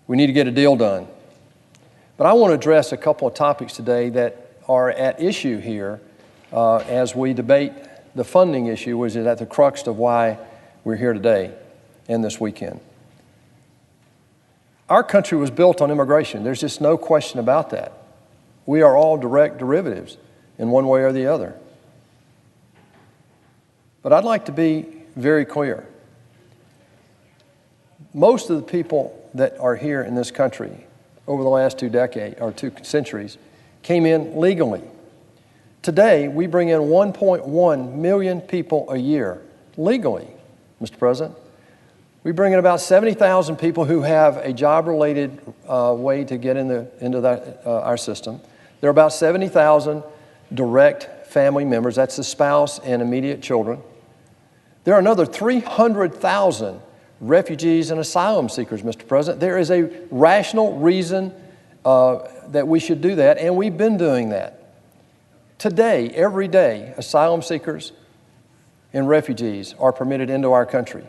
We need to get a deal done. But I want to address a couple of topics today that are at issue here as we debate the funding issue, which is at the crux of why we're here today and this weekend. Our country was built on immigration. There's just no question about that. We are all direct derivatives in one way or the other. But I'd like to be very clear. Most of the people that are here in this country over the last 2 centuries came in legally. Today, we bring in 1.1 million people a year legally Mr. President. We bring in about 70,000 people who have a job-related way to get into our system. There are about 70,000 direct family members. That's the spouse and immediate children. There are another 300,000 refugees and asylum seekers, Mr. President. There is a rational reason that we should do that, and we've been doing that. Today, every day, asylum seekers and refugees are permitted into our country.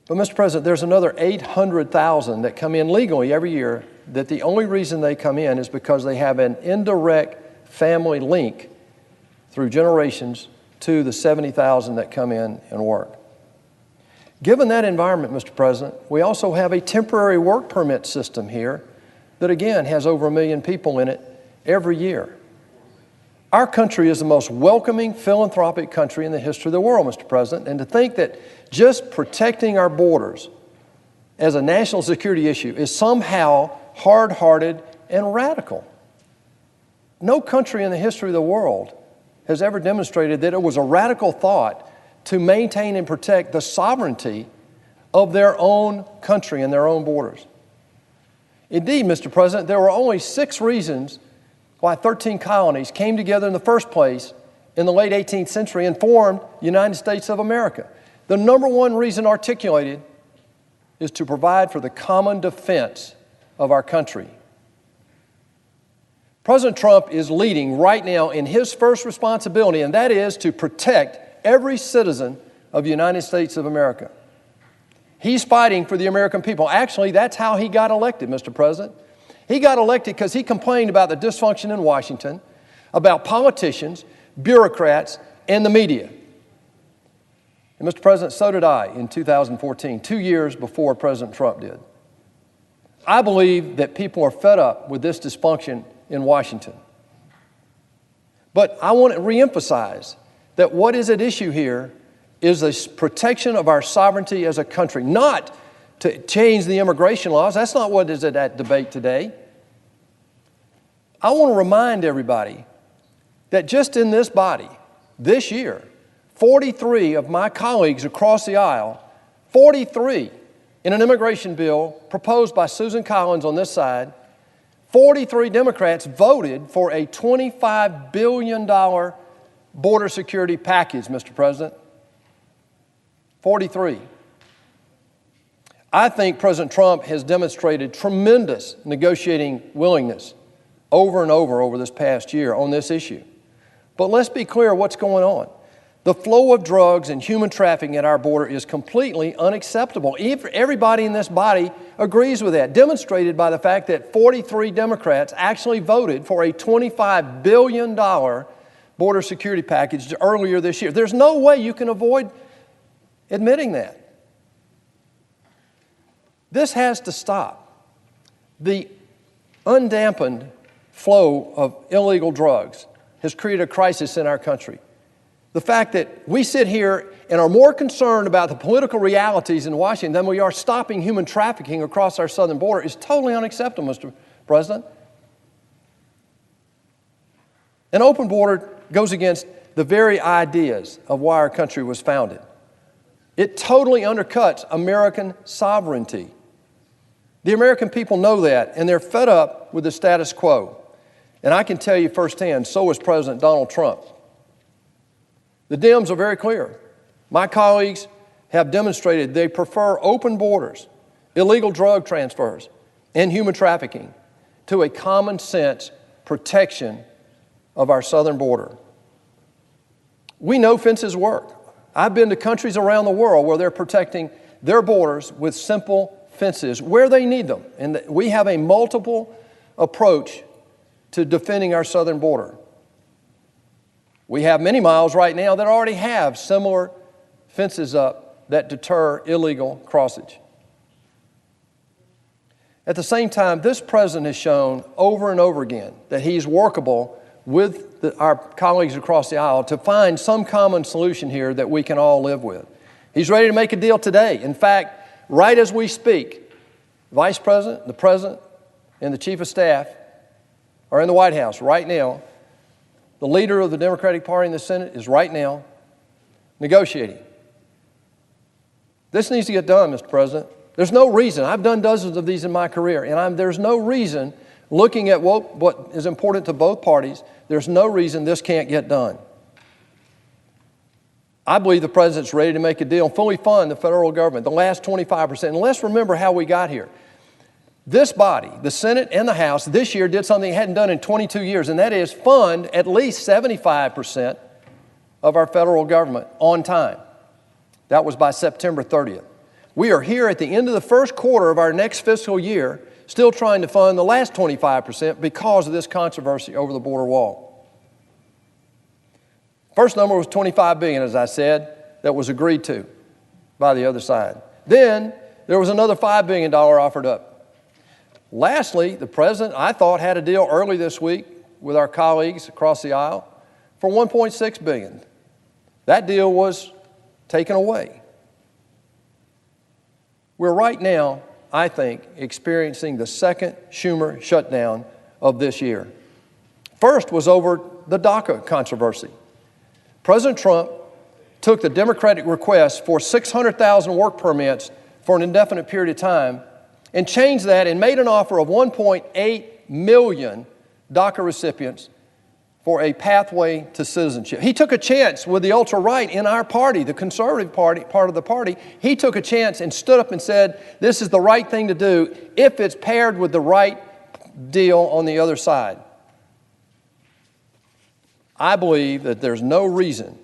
But, Mr. President, there's another 800,000 that come in legally every year that the only reason they come in is because they have an indirect family link through generations to the 70,000 that come in and work. Given that environment, Mr. President, we also have a temporary work permit system here that, again, has over 1 million people in it every year. Our country is the most welcoming, philanthropic country in the history of the world, Mr. President, and to think that just protecting our borders as a national security issue is somehow hard-hearted and radical. No country in the history of the world has ever demonstrated that it was a radical thought to maintain and protect the sovereignty of their own country and their own borders. Indeed, Mr. President, there were only 6 reasons why 13 colonies came together in the first place in the late 18th century and formed the United States of America. The number one reason articulated is to provide for the common defense of our country. President Trump is leading right now in his first responsibility, and that is to protect every citizen of the United States of America. He's fighting for the American people. Actually, that's how he got elected, Mr. President. He got elected because he complained about the dysfunction in Washington, about politicians, bureaucrats, and the media. And Mr. President, so did I in 2014, 2 years before President Trump did. I believe that people are fed up with this dysfunction in Washington. But I want to reemphasize that what is at issue here is the protection of our sovereignty as a country, not to change the immigration laws. That's not what is at debate today. I want to remind everybody that just in this body, this year, 43 of my colleagues across the aisle, 43 in an immigration bill proposed by Susan Collins on this side, 43 Democrats voted for a $25 billion border security package, Mr. President. 43. I think President Trump has demonstrated tremendous negotiating willingness over and over this past year on this issue. But let's be clear what's going on. The flow of drugs and human trafficking at our border is completely unacceptable. Everybody in this body agrees with that, demonstrated by the fact that 43 Democrats actually voted for a $25 billion border security package earlier this year. There's no way you can avoid admitting that. This has to stop. The undampened flow of illegal drugs has created a crisis in our country. The fact that we sit here and are more concerned about the political realities in Washington than we are stopping human trafficking across our southern border is totally unacceptable, Mr. President. An open border goes against the very ideas of why our country was founded. It totally undercuts American sovereignty. The American people know that, and they're fed up with the status quo. And I can tell you firsthand, so is President Donald Trump. The Dems are very clear. My colleagues have demonstrated they prefer open borders, illegal drug transfers, and human trafficking to a common sense protection of our southern border. We know fences work. I've been to countries around the world where they're protecting their borders with simple fences where they need them. And we have a multiple approach to defending our southern border. We have many miles right now that already have similar fences up that deter illegal crossage. At the same time, this president has shown over and over again that he's workable with our colleagues across the aisle to find some common solution here that we can all live with. He's ready to make a deal today. In fact, right as we speak, Vice President, the President, and the Chief of Staff are in the White House right now. The leader of the Democratic Party in the Senate is right now negotiating. This needs to get done, Mr. President. There's no reason. I've done dozens of these in my career, and there's no reason, looking at what is important to both parties, there's no reason this can't get done. I believe the President's ready to make a deal and fully fund the federal government, the last 25%. And let's remember how we got here. This body, the Senate and the House, this year did something it hadn't done in 22 years, and that is fund at least 75% of our federal government on time. That was by September 30th. We are here at the end of the first quarter of our next fiscal year, still trying to fund the last 25% because of this controversy over the border wall. First number was $25 billion, as I said, that was agreed to by the other side. Then there was another $5 billion offered up. Lastly, the President, I thought, had a deal early this week with our colleagues across the aisle for $1.6 billion. That deal was taken away. We're right now, I think, experiencing the second Schumer shutdown of this year. First was over the DACA controversy. President Trump took the Democratic request for 600,000 work permits for an indefinite period of time and changed that and made an offer of 1.8 million DACA recipients for a pathway to citizenship. He took a chance with the ultra-right in our party, the conservative party, part of the party. He took a chance and stood up and said, this is the right thing to do if it's paired with the right deal on the other side. I believe that there's no reason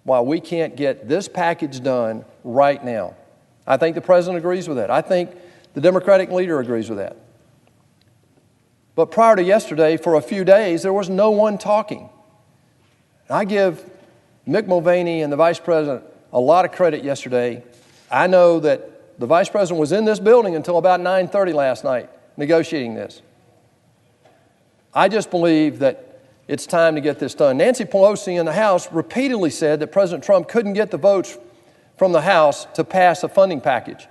why we can't get this package done right now. I think the President agrees with that. I think the Democratic leader agrees with that. But prior to yesterday, for a few days, there was no one talking. I give Mick Mulvaney and the Vice President a lot of credit yesterday. I know that the Vice President was in this building until about 9:30 last night negotiating this. I just believe that it's time to get this done. Nancy Pelosi in the House repeatedly said that President Trump couldn't get the votes from the House to pass a funding package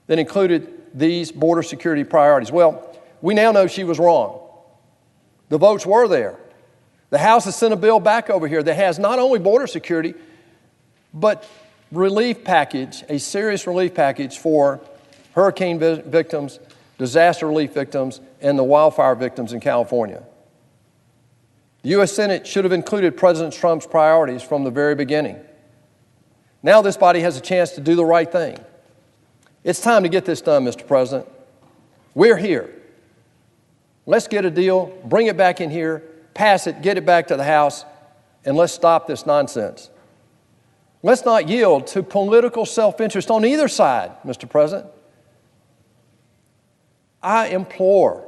that included these border security priorities. Well, we now know she was wrong. The votes were there. The House has sent a bill back over here that has not only border security, but relief package, a serious relief package for hurricane victims, disaster relief victims, and the wildfire victims in California. The U.S. Senate should have included President Trump's priorities from the very beginning. Now this body has a chance to do the right thing. It's time to get this done, Mr. President. We're here. Let's get a deal, bring it back in here, pass it, get it back to the House, and let's stop this nonsense. Let's not yield to political self-interest on either side, Mr. President. I implore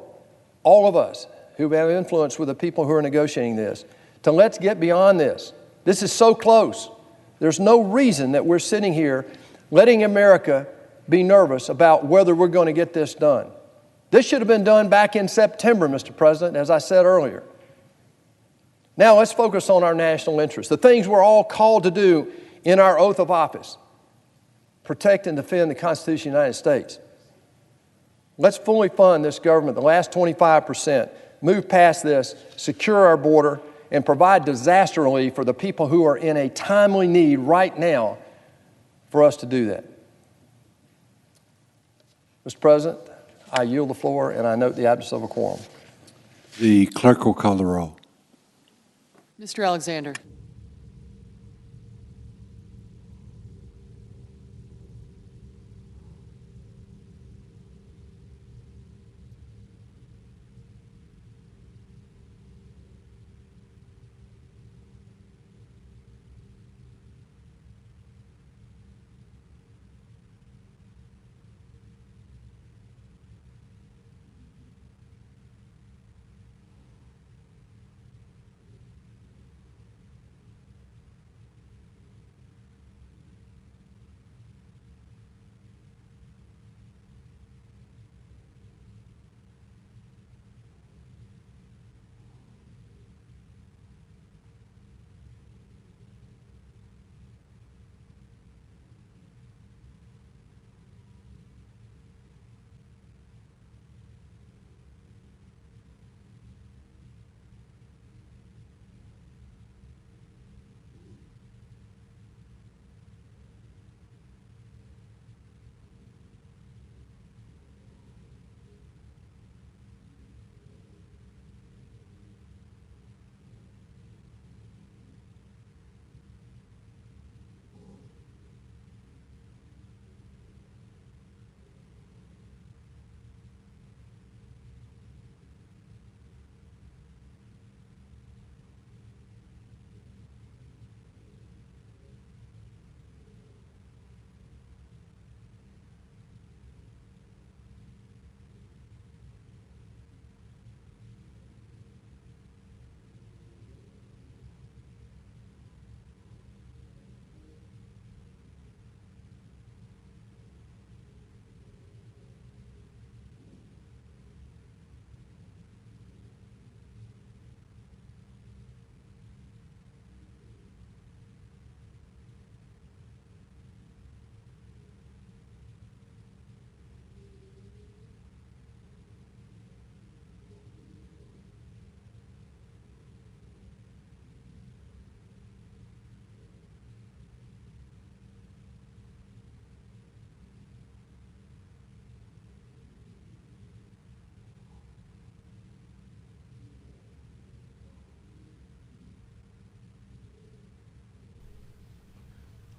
all of us who have influence with the people who are negotiating this to let's get beyond this. This is so close. There's no reason that we're sitting here letting America be nervous about whether we're going to get this done. This should have been done back in September, Mr. President, as I said earlier. Now let's focus on our national interests, the things we're all called to do in our oath of office. Protect and defend the Constitution of the United States. Let's fully fund this government, the last 25%, move past this, secure our border, and provide disaster relief for the people who are in a timely need right now for us to do that. Mr. President, I yield the floor, and I note the absence of a quorum. The clerk will call the roll. Mr. Alexander.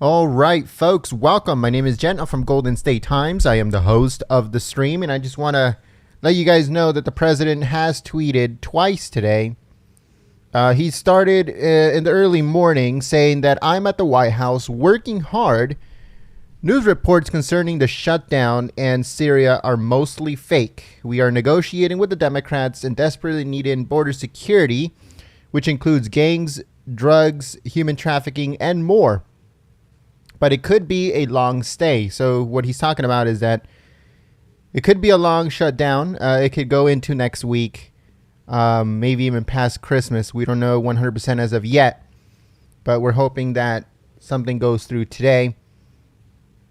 All right, folks, welcome. My name is Jen. I'm from Golden State Times. I am the host of the stream, and I just want to let you guys know that the president has tweeted twice today. He started in the early morning saying that I'm at the White House working hard. News reports concerning the shutdown and Syria are mostly fake. We are negotiating with the Democrats and desperately needing border security, which includes gangs, drugs, human trafficking, and more. But it could be a long stay. So what he's talking about is that it could be a long shutdown. It could go into next week, maybe even past Christmas. We don't know 100% as of yet, but we're hoping that something goes through today.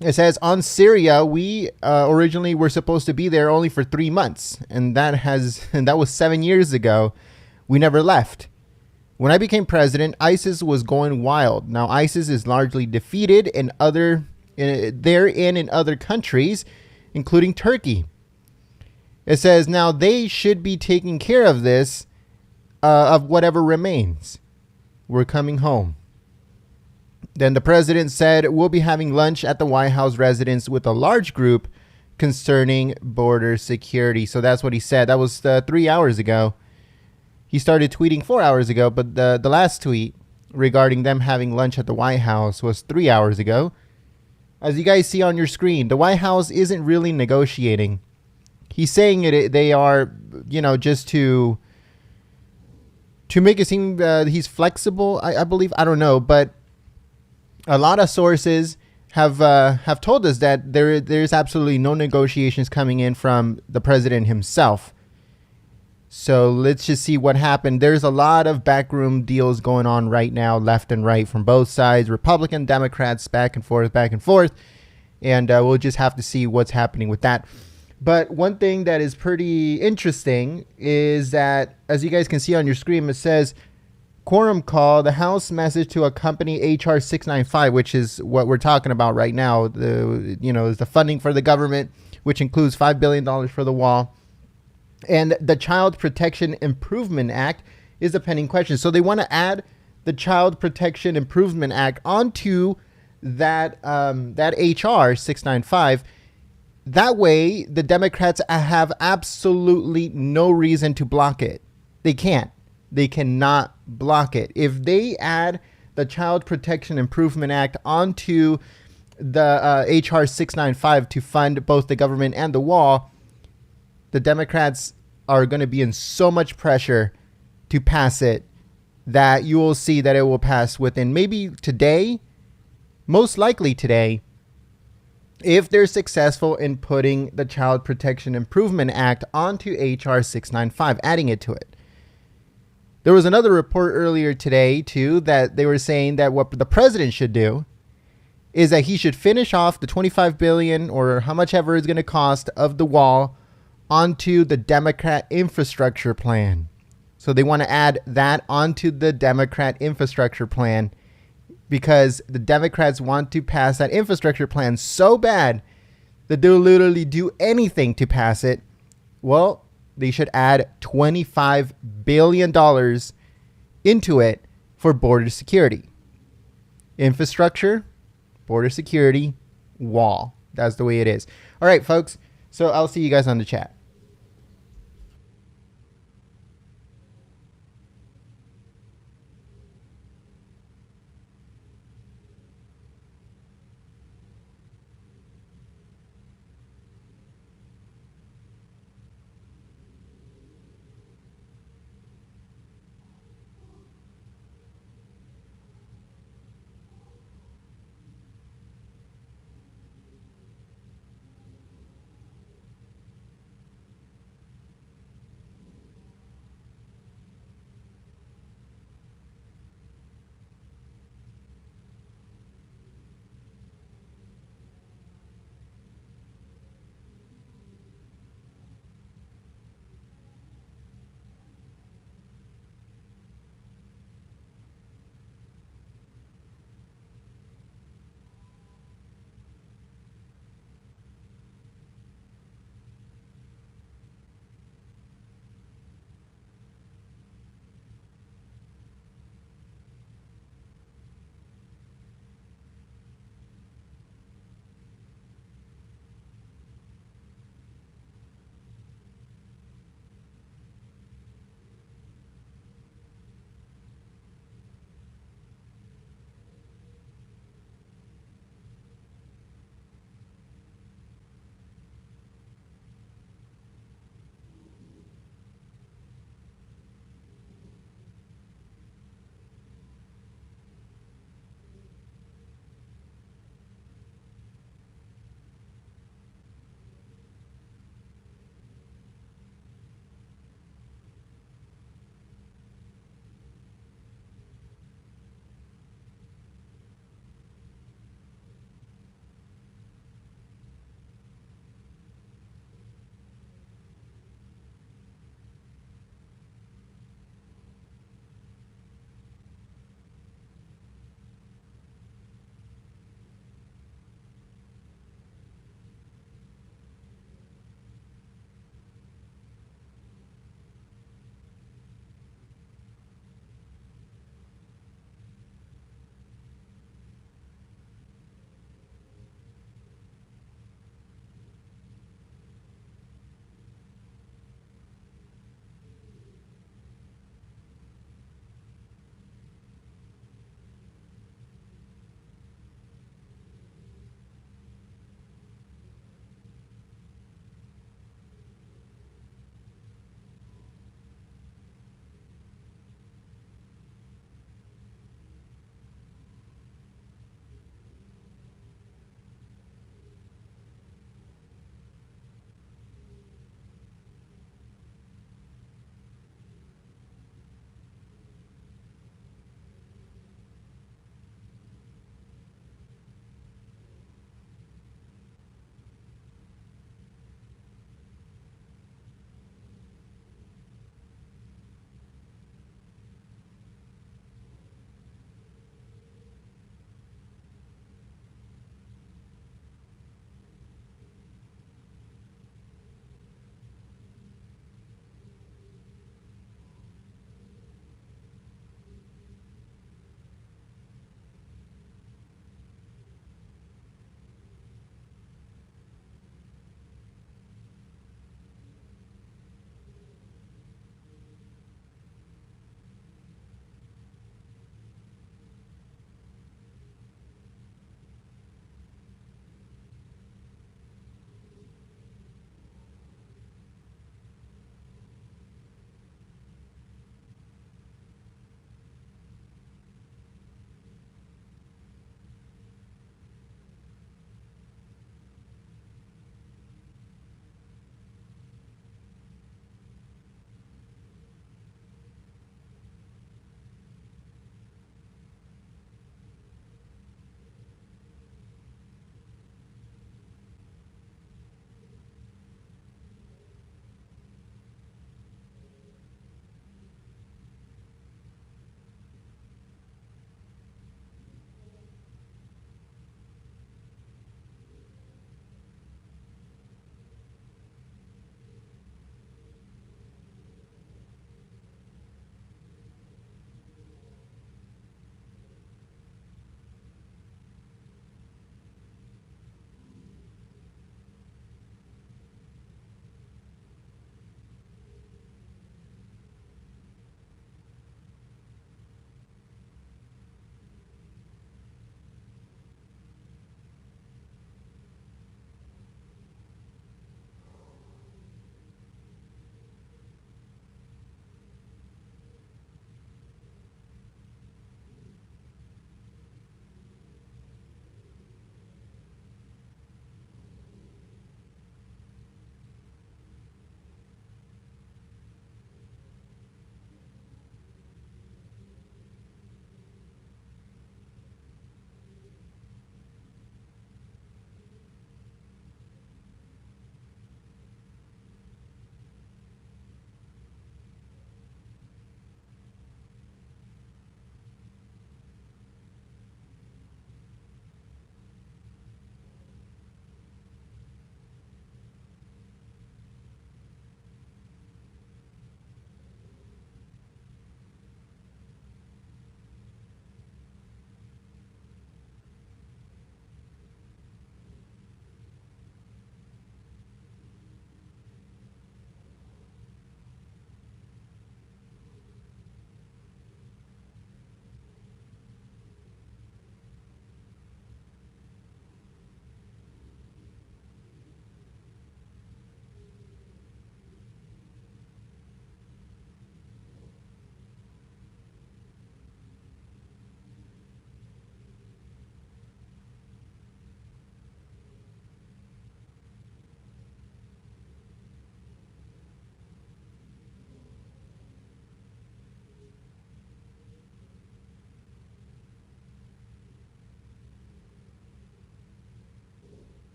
It says on Syria, we originally were supposed to be there only for 3 months, and that was 7 years ago. We never left. When I became president, ISIS was going wild. Now ISIS is largely defeated in other countries, including Turkey. It says now they should be taking care of this, of whatever remains. We're coming home. Then the president said we'll be having lunch at the White House residence with a large group concerning border security. So that's what he said. That was 3 hours ago. He started tweeting 4 hours ago, but the last tweet regarding them having lunch at the White House was 3 hours ago. As you guys see on your screen, the White House isn't really negotiating. He's saying they are, just to make it seem he's flexible, I believe. I don't know, but a lot of sources have told us that there's absolutely no negotiations coming in from the president himself. So let's just see what happened. There's a lot of backroom deals going on right now, left and right from both sides, Republican, Democrats, back and forth. And we'll just have to see what's happening with that. But one thing that is pretty interesting is that, as you guys can see on your screen, it says quorum call, the House message to accompany H.R. 695, which is what we're talking about right now. Is the funding for the government, which includes $5 billion for the wall. And the Child Protection Improvement Act is a pending question. So they want to add the Child Protection Improvement Act onto that H.R. 695. That way, the Democrats have absolutely no reason to block it. They can't. They cannot block it. If they add the Child Protection Improvement Act onto the H.R. 695 to fund both the government and the wall, the Democrats are going to be in so much pressure to pass it that you will see that it will pass within maybe today, most likely today, if they're successful in putting the Child Protection Improvement Act onto H.R. 695, adding it to it. There was another report earlier today, too, that they were saying that what the president should do is that he should finish off the $25 billion or how much ever it's going to cost of the wall onto the Democrat infrastructure plan. So they want to add that onto the Democrat infrastructure plan because the Democrats want to pass that infrastructure plan so bad that they'll literally do anything to pass it. Well, they should add $25 billion into it for border security. Infrastructure, border security, wall. That's the way it is. All right, folks. So I'll see you guys on the chat.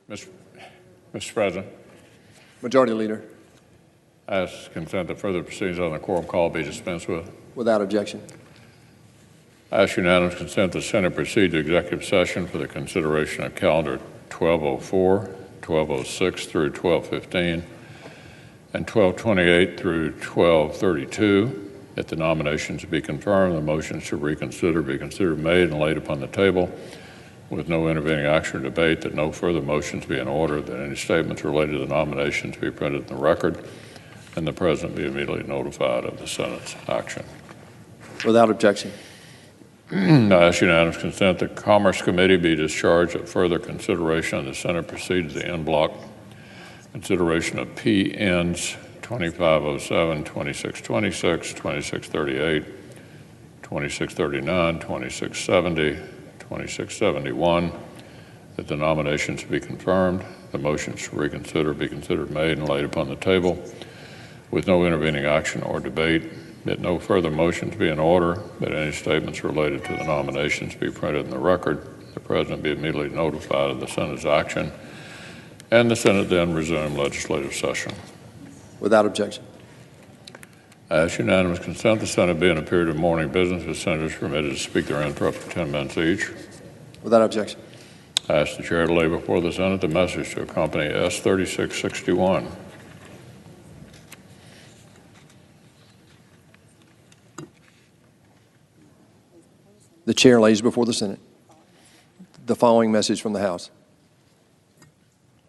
Mr. President, Majority Leader, I ask consent that further proceedings on the quorum call be dispensed with. without objection. I ask unanimous consent the Senate proceed to executive session for the consideration of calendar 1204, 1206 through 1215, and 1228 through 1232. If the nominations be confirmed, the motions to reconsider be considered made and laid upon the table with no intervening action or debate, that no further motions be in order, that any statements related to the nominations be printed in the record, and the President be immediately notified of the Senate's action. Without objection. I ask unanimous consent the Commerce Committee be discharged at further consideration of the Senate proceed to the en bloc consideration of PNs 2507, 2626, 2638, 2639, 2670, 2671, that the nominations be confirmed, the motions to reconsider be considered made and laid upon the table with no intervening action or debate, that no further motions be in order, that any statements related to the nominations be printed in the record, the President be immediately notified of the Senate's action, and the Senate then resume legislative session. Without objection. I ask unanimous consent the Senate be in a period of morning business with senators permitted to speak therein for up to 10 minutes each. Without objection. I ask the Chair to lay before the Senate the message to accompany S. 3661. The Chair lays before the Senate the following message from the House.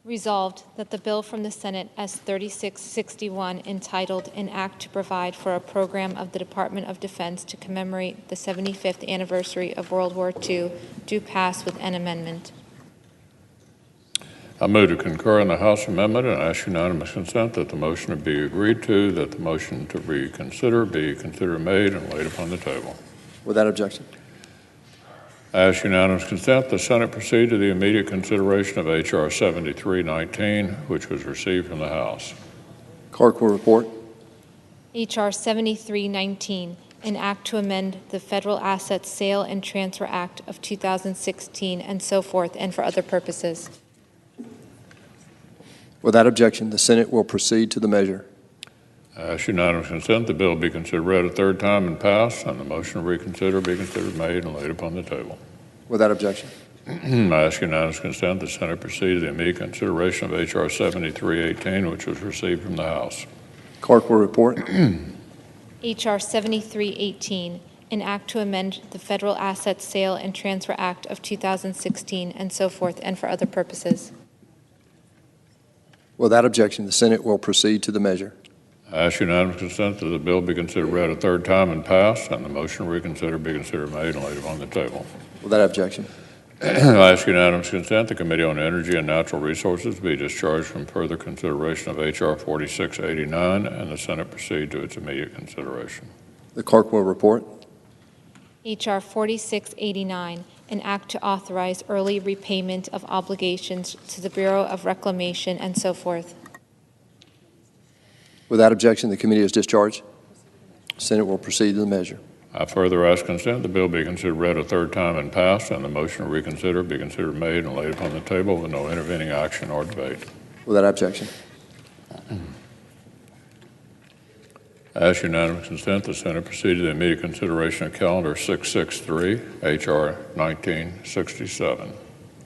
Resolved that the bill from the Senate S. 3661 entitled An Act to Provide for a Program of the Department of Defense to commemorate the 75th anniversary of World War II do pass with an amendment. I move to concur in the House amendment and ask unanimous consent that the motion be agreed to, that the motion to reconsider be considered made and laid upon the table. Without objection. I ask unanimous consent the Senate proceed to the immediate consideration of H.R. 7319, which was received from the House. Clerk will report. H.R. 7319, an act to amend the Federal Assets Sale and Transfer Act of 2016 and so forth, and for other purposes. Without objection, the Senate will proceed to the measure. I ask unanimous consent the bill be considered read a third time and passed, and the motion to reconsider be considered made and laid upon the table. Without objection. I ask unanimous consent the Senate proceed to the immediate consideration of H.R. 7318, which was received from the House. Clerk will report. H.R. 7318, an act to amend the Federal Assets Sale and Transfer Act of 2016 and so forth, and for other purposes. Without objection, the Senate will proceed to the measure. I ask unanimous consent that the bill be considered read a third time and passed, and the motion to reconsider be considered made and laid upon the table. Without objection. I ask unanimous consent the Committee on Energy and Natural Resources be discharged from further consideration of H.R. 4689, and the Senate proceed to its immediate consideration. The clerk will report. H.R. 4689, an act to authorize early repayment of obligations to the Bureau of Reclamation and so forth. Without objection, the committee is discharged. The Senate will proceed to the measure. I further ask consent the bill be considered read a third time and passed, and the motion to reconsider be considered made and laid upon the table with no intervening action or debate. Without objection. I ask unanimous consent the Senate proceed to the immediate consideration of Calendar 663, H.R. 1967.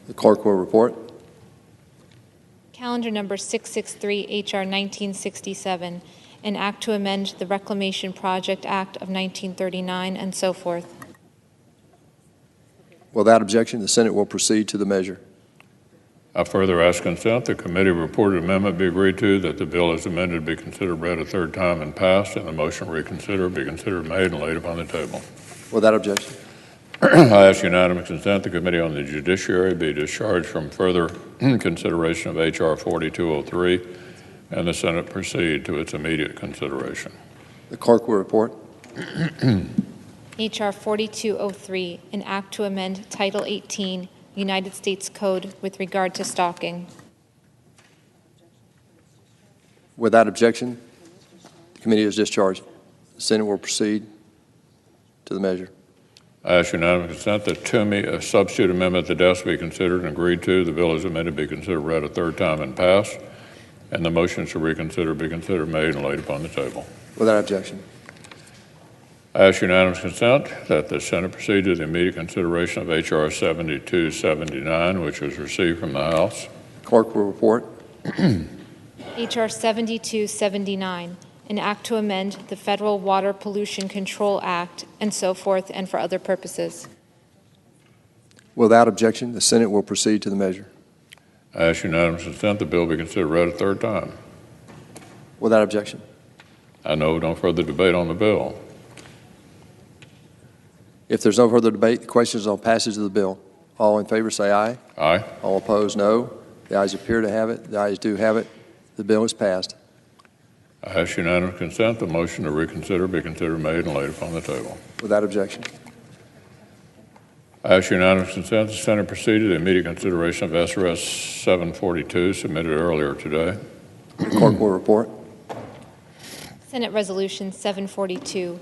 The clerk will report. Calendar number 663, H.R. 1967, an act to amend the Reclamation Project Act of 1939 and so forth. Without objection, the Senate will proceed to the measure. I further ask consent the committee reported amendment be agreed to, that the bill as amended be considered read a third time and passed, and the motion to reconsider be considered made and laid upon the table. Without objection. I ask unanimous consent the Committee on the Judiciary be discharged from further consideration of H.R. 4203, and the Senate proceed to its immediate consideration. The clerk will report. H.R. 4203, an act to amend Title 18, United States Code with regard to stalking. Without objection, the committee is discharged. The Senate will proceed to the measure. I ask unanimous consent that Toomey, a substitute amendment at the desk, be considered and agreed to. The bill is amended, be considered read a third time and passed. And the motion to reconsider be considered made and laid upon the table. Without objection. I ask unanimous consent that the Senate proceed to the immediate consideration of H.R. 7279, which was received from the House. Clerk will report. H.R. 7279, an act to amend the Federal Water Pollution Control Act and so forth and for other purposes. Without objection, the Senate will proceed to the measure. I ask unanimous consent the bill be considered read a third time. Without objection. I know no further debate on the bill. If there's no further debate, the question is on passage of the bill. All in favor say aye. Aye. All opposed, no. The ayes appear to have it. The ayes do have it. The bill is passed. I ask unanimous consent the motion to reconsider be considered made and laid upon the table. Without objection. I ask unanimous consent the Senate proceed to the immediate consideration of SRS 742 submitted earlier today. The clerk will report. Senate Resolution 742,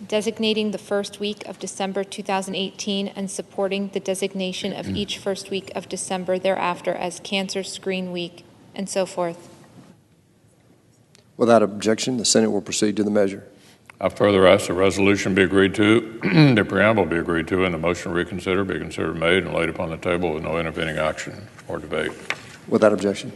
designating the first week of December 2018 and supporting the designation of each first week of December thereafter as Cancer Screen Week, and so forth. Without objection, the Senate will proceed to the measure. I further ask the resolution be agreed to, the preamble be agreed to, and the motion to reconsider be considered made and laid upon the table with no intervening action or debate. Without objection.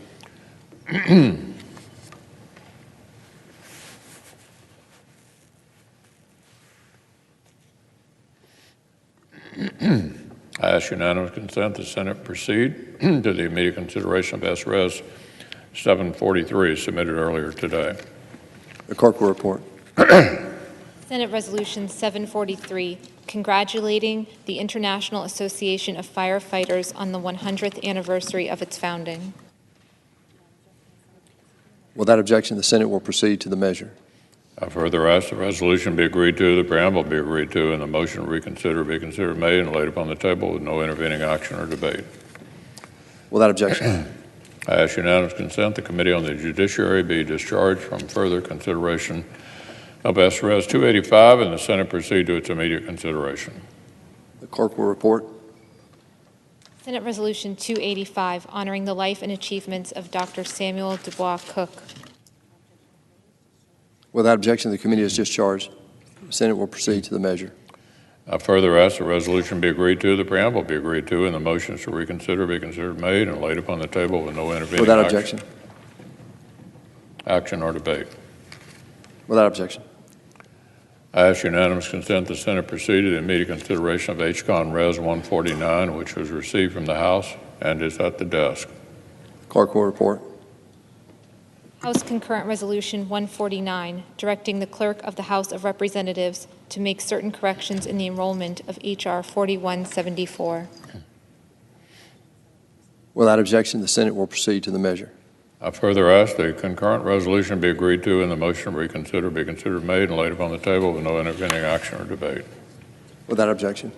I ask unanimous consent the Senate proceed to the immediate consideration of SRS 743 submitted earlier today. The clerk will report. Senate Resolution 743, congratulating the International Association of Firefighters on the 100th anniversary of its founding. Without objection, the Senate will proceed to the measure. I further ask the resolution be agreed to, the preamble be agreed to, and the motion to reconsider be considered made and laid upon the table with no intervening action or debate. Without objection. I ask unanimous consent the Committee on the Judiciary be discharged from further consideration of SRS 285 and the Senate proceed to its immediate consideration. The clerk will report. Senate Resolution 285, honoring the life and achievements of Dr. Samuel Dubois Cook. Without objection, the committee is discharged. The Senate will proceed to the measure. I further ask the resolution be agreed to, the preamble be agreed to, and the motions to reconsider be considered made and laid upon the table with no intervening Without objection. Action or debate. Without objection. I ask unanimous consent the Senate proceed to the immediate consideration of HCON Res 149, which was received from the House and is at the desk. Clerk will report. House Concurrent Resolution 149, directing the Clerk of the House of Representatives to make certain corrections in the enrollment of H.R. 4174. Without objection, the Senate will proceed to the measure. I further ask the concurrent resolution be agreed to and the motion to reconsider be considered made and laid upon the table with no intervening action or debate. Without objection.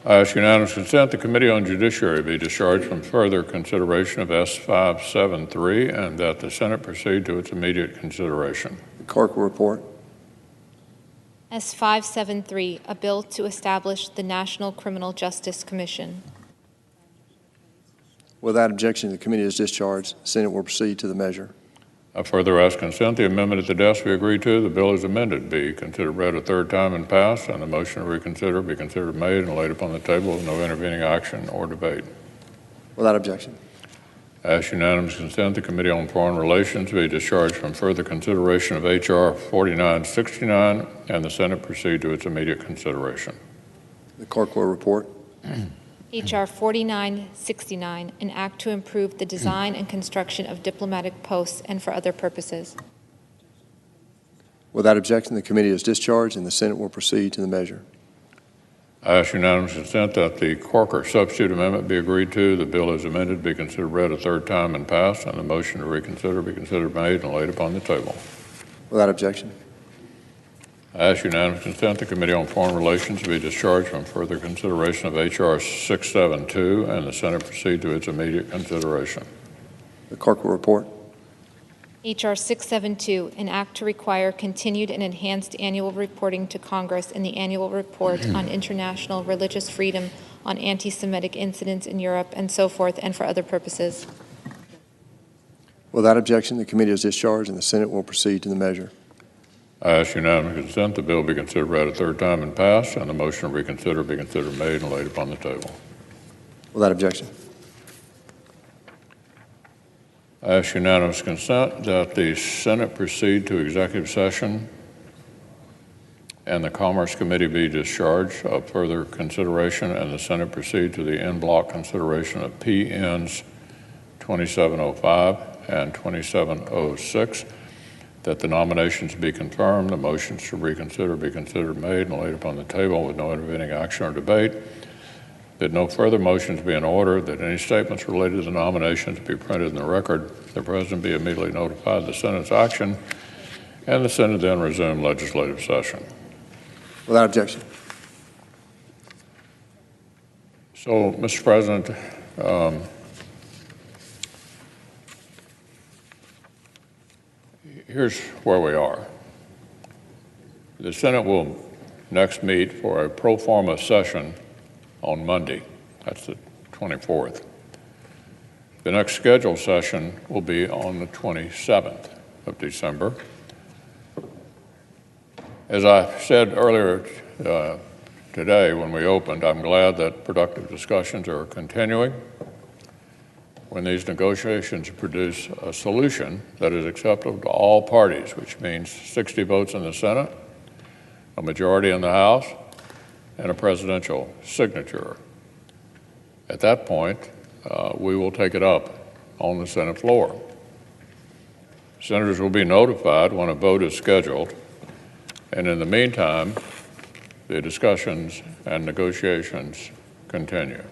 I ask unanimous consent the Committee on Judiciary be discharged from further consideration of S573 and that the Senate proceed to its immediate consideration. The clerk will report. S573, a bill to establish the National Criminal Justice Commission. Without objection, the committee is discharged. The Senate will proceed to the measure. I further ask consent the amendment at the desk be agreed to, the bill is amended, be considered read a third time and passed, and the motion to reconsider be considered made and laid upon the table with no intervening action or debate. Without objection. I ask unanimous consent the Committee on Foreign Relations be discharged from further consideration of H.R. 4969 and the Senate proceed to its immediate consideration. The clerk will report. H.R. 4969, an act to improve the design and construction of diplomatic posts and for other purposes. Without objection, the committee is discharged and the Senate will proceed to the measure. I ask unanimous consent that the Corker substitute amendment be agreed to, the bill as amended be considered read a third time and passed, and the motion to reconsider be considered made and laid upon the table. Without objection. I ask unanimous consent the Committee on Foreign Relations be discharged from further consideration of H.R. 672 and the Senate proceed to its immediate consideration. The clerk will report. H.R. 672, an act to require continued and enhanced annual reporting to Congress in the annual report on international religious freedom, on anti-Semitic incidents in Europe, and so forth, and for other purposes. Without objection, the committee is discharged and the Senate will proceed to the measure. I ask unanimous consent the bill be considered read a third time and passed, and the motion to reconsider be considered made and laid upon the table. Without objection. I ask unanimous consent that the Senate proceed to executive session and the Commerce Committee be discharged of further consideration, and the Senate proceed to the en bloc consideration of PNs 2705 and 2706, that the nominations be confirmed, the motions to reconsider be considered made and laid upon the table with no intervening action or debate, that no further motions be in order, that any statements related to the nominations be printed in the record, the President be immediately notified of the Senate's action, and the Senate then resume legislative session. Without objection. So, Mr. President, here's where we are. The Senate will next meet for a pro forma session on Monday. That's the 24th. The next scheduled session will be on the 27th of December. As I said earlier today when we opened, I'm glad that productive discussions are continuing. When these negotiations produce a solution that is acceptable to all parties, which means 60 votes in the Senate, a majority in the House, and a presidential signature. At that point, we will take it up on the Senate floor. Senators will be notified when a vote is scheduled, and in the meantime, the discussions and negotiations continue.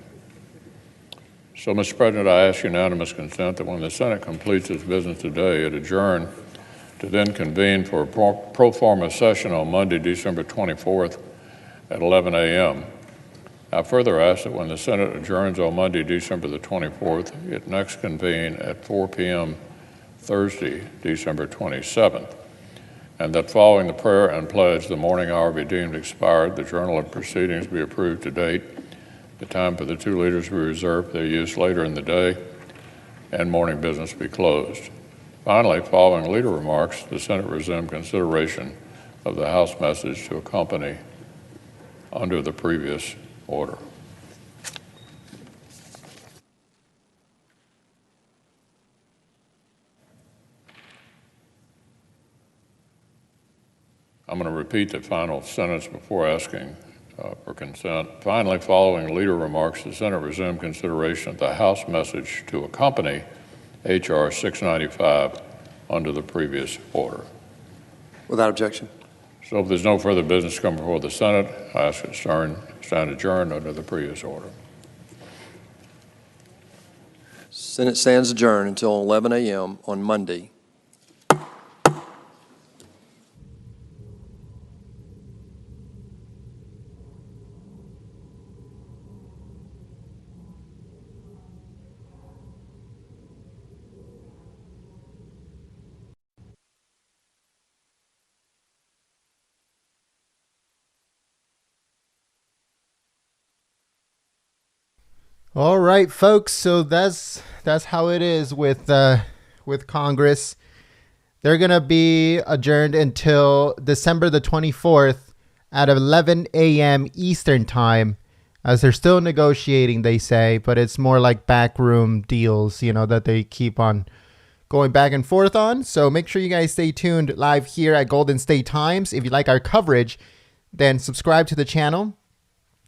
So, Mr. President, I ask unanimous consent that when the Senate completes its business today, it adjourn to then convene for a pro forma session on Monday, December 24th at 11 a.m. I further ask that when the Senate adjourns on Monday, December the 24th, it next convene at 4 p.m. Thursday, December 27th, and that following the prayer and pledge, the morning hour be deemed expired, the journal of proceedings be approved to date, the time for the two leaders be reserved for their use later in the day, and morning business be closed. Finally, following leader remarks, the Senate resume consideration of the House message to accompany under the previous order. I'm going to repeat the final sentence before asking for consent. Finally, following leader remarks, the Senate resumed consideration of the House message to accompany H.R. 695 under the previous order. Without objection. So if there's no further business to come before the Senate, I ask it stand adjourned under the previous order. Senate stands adjourned until 11 a.m. on Monday. All right, folks. So that's how it is with Congress. They're gonna be adjourned until December the 24th at 11 a.m. Eastern time, as they're still negotiating. They say, but it's more like backroom deals, that they keep on going back and forth on. So make sure you guys stay tuned live here at Golden State Times. If you like our coverage, then subscribe to the channel.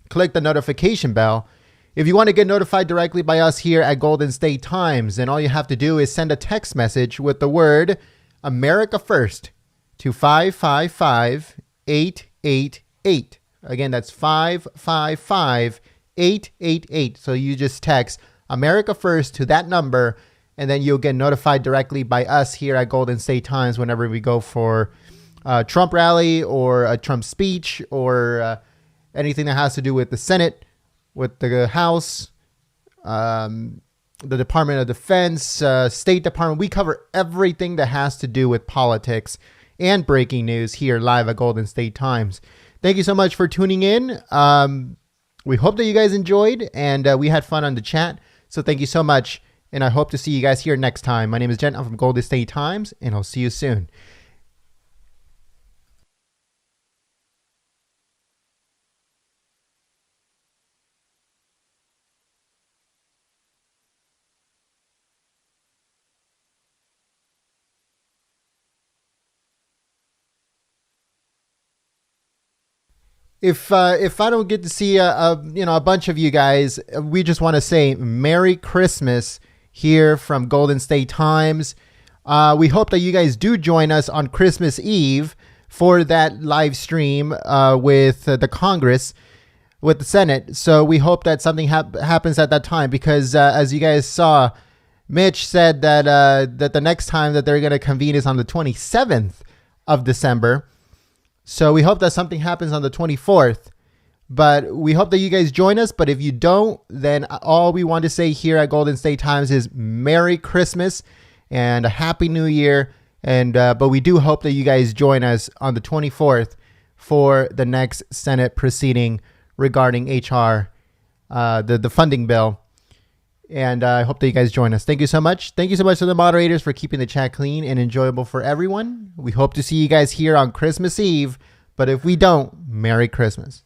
Click the notification bell. If you want to get notified directly by us here at Golden State Times, then all you have to do is send a text message with the word America First to 555-888. Again, that's 555-888. So you just text America First to that number, and then you'll get notified directly by us here at Golden State Times whenever we go for a Trump rally or a Trump speech or anything that has to do with the Senate, with the House, the Department of Defense, State Department. We cover everything that has to do with politics and breaking news here live at Golden State Times. Thank you so much for tuning in. We hope that you guys enjoyed, and we had fun on the chat. So thank you so much, and I hope to see you guys here next time. My name is Jen. I'm from Golden State Times, and I'll see you soon. If I don't get to see a bunch of you guys, we just want to say Merry Christmas here from Golden State Times. We hope that you guys do join us on Christmas Eve for that live stream with the Congress, with the Senate. So we hope that something happens at that time, because as you guys saw, Mitch said that that the next time that they're going to convene is on the 27th of December. So we hope that something happens on the 24th, but we hope that you guys join us. But if you don't, then all we want to say here at Golden State Times is Merry Christmas and a Happy New Year. And but we do hope that you guys join us on the 24th for the next Senate proceeding regarding HR, the funding bill. And I hope that you guys join us. Thank you so much. Thank you so much to the moderators for keeping the chat clean and enjoyable for everyone. We hope to see you guys here on Christmas Eve. But if we don't, Merry Christmas.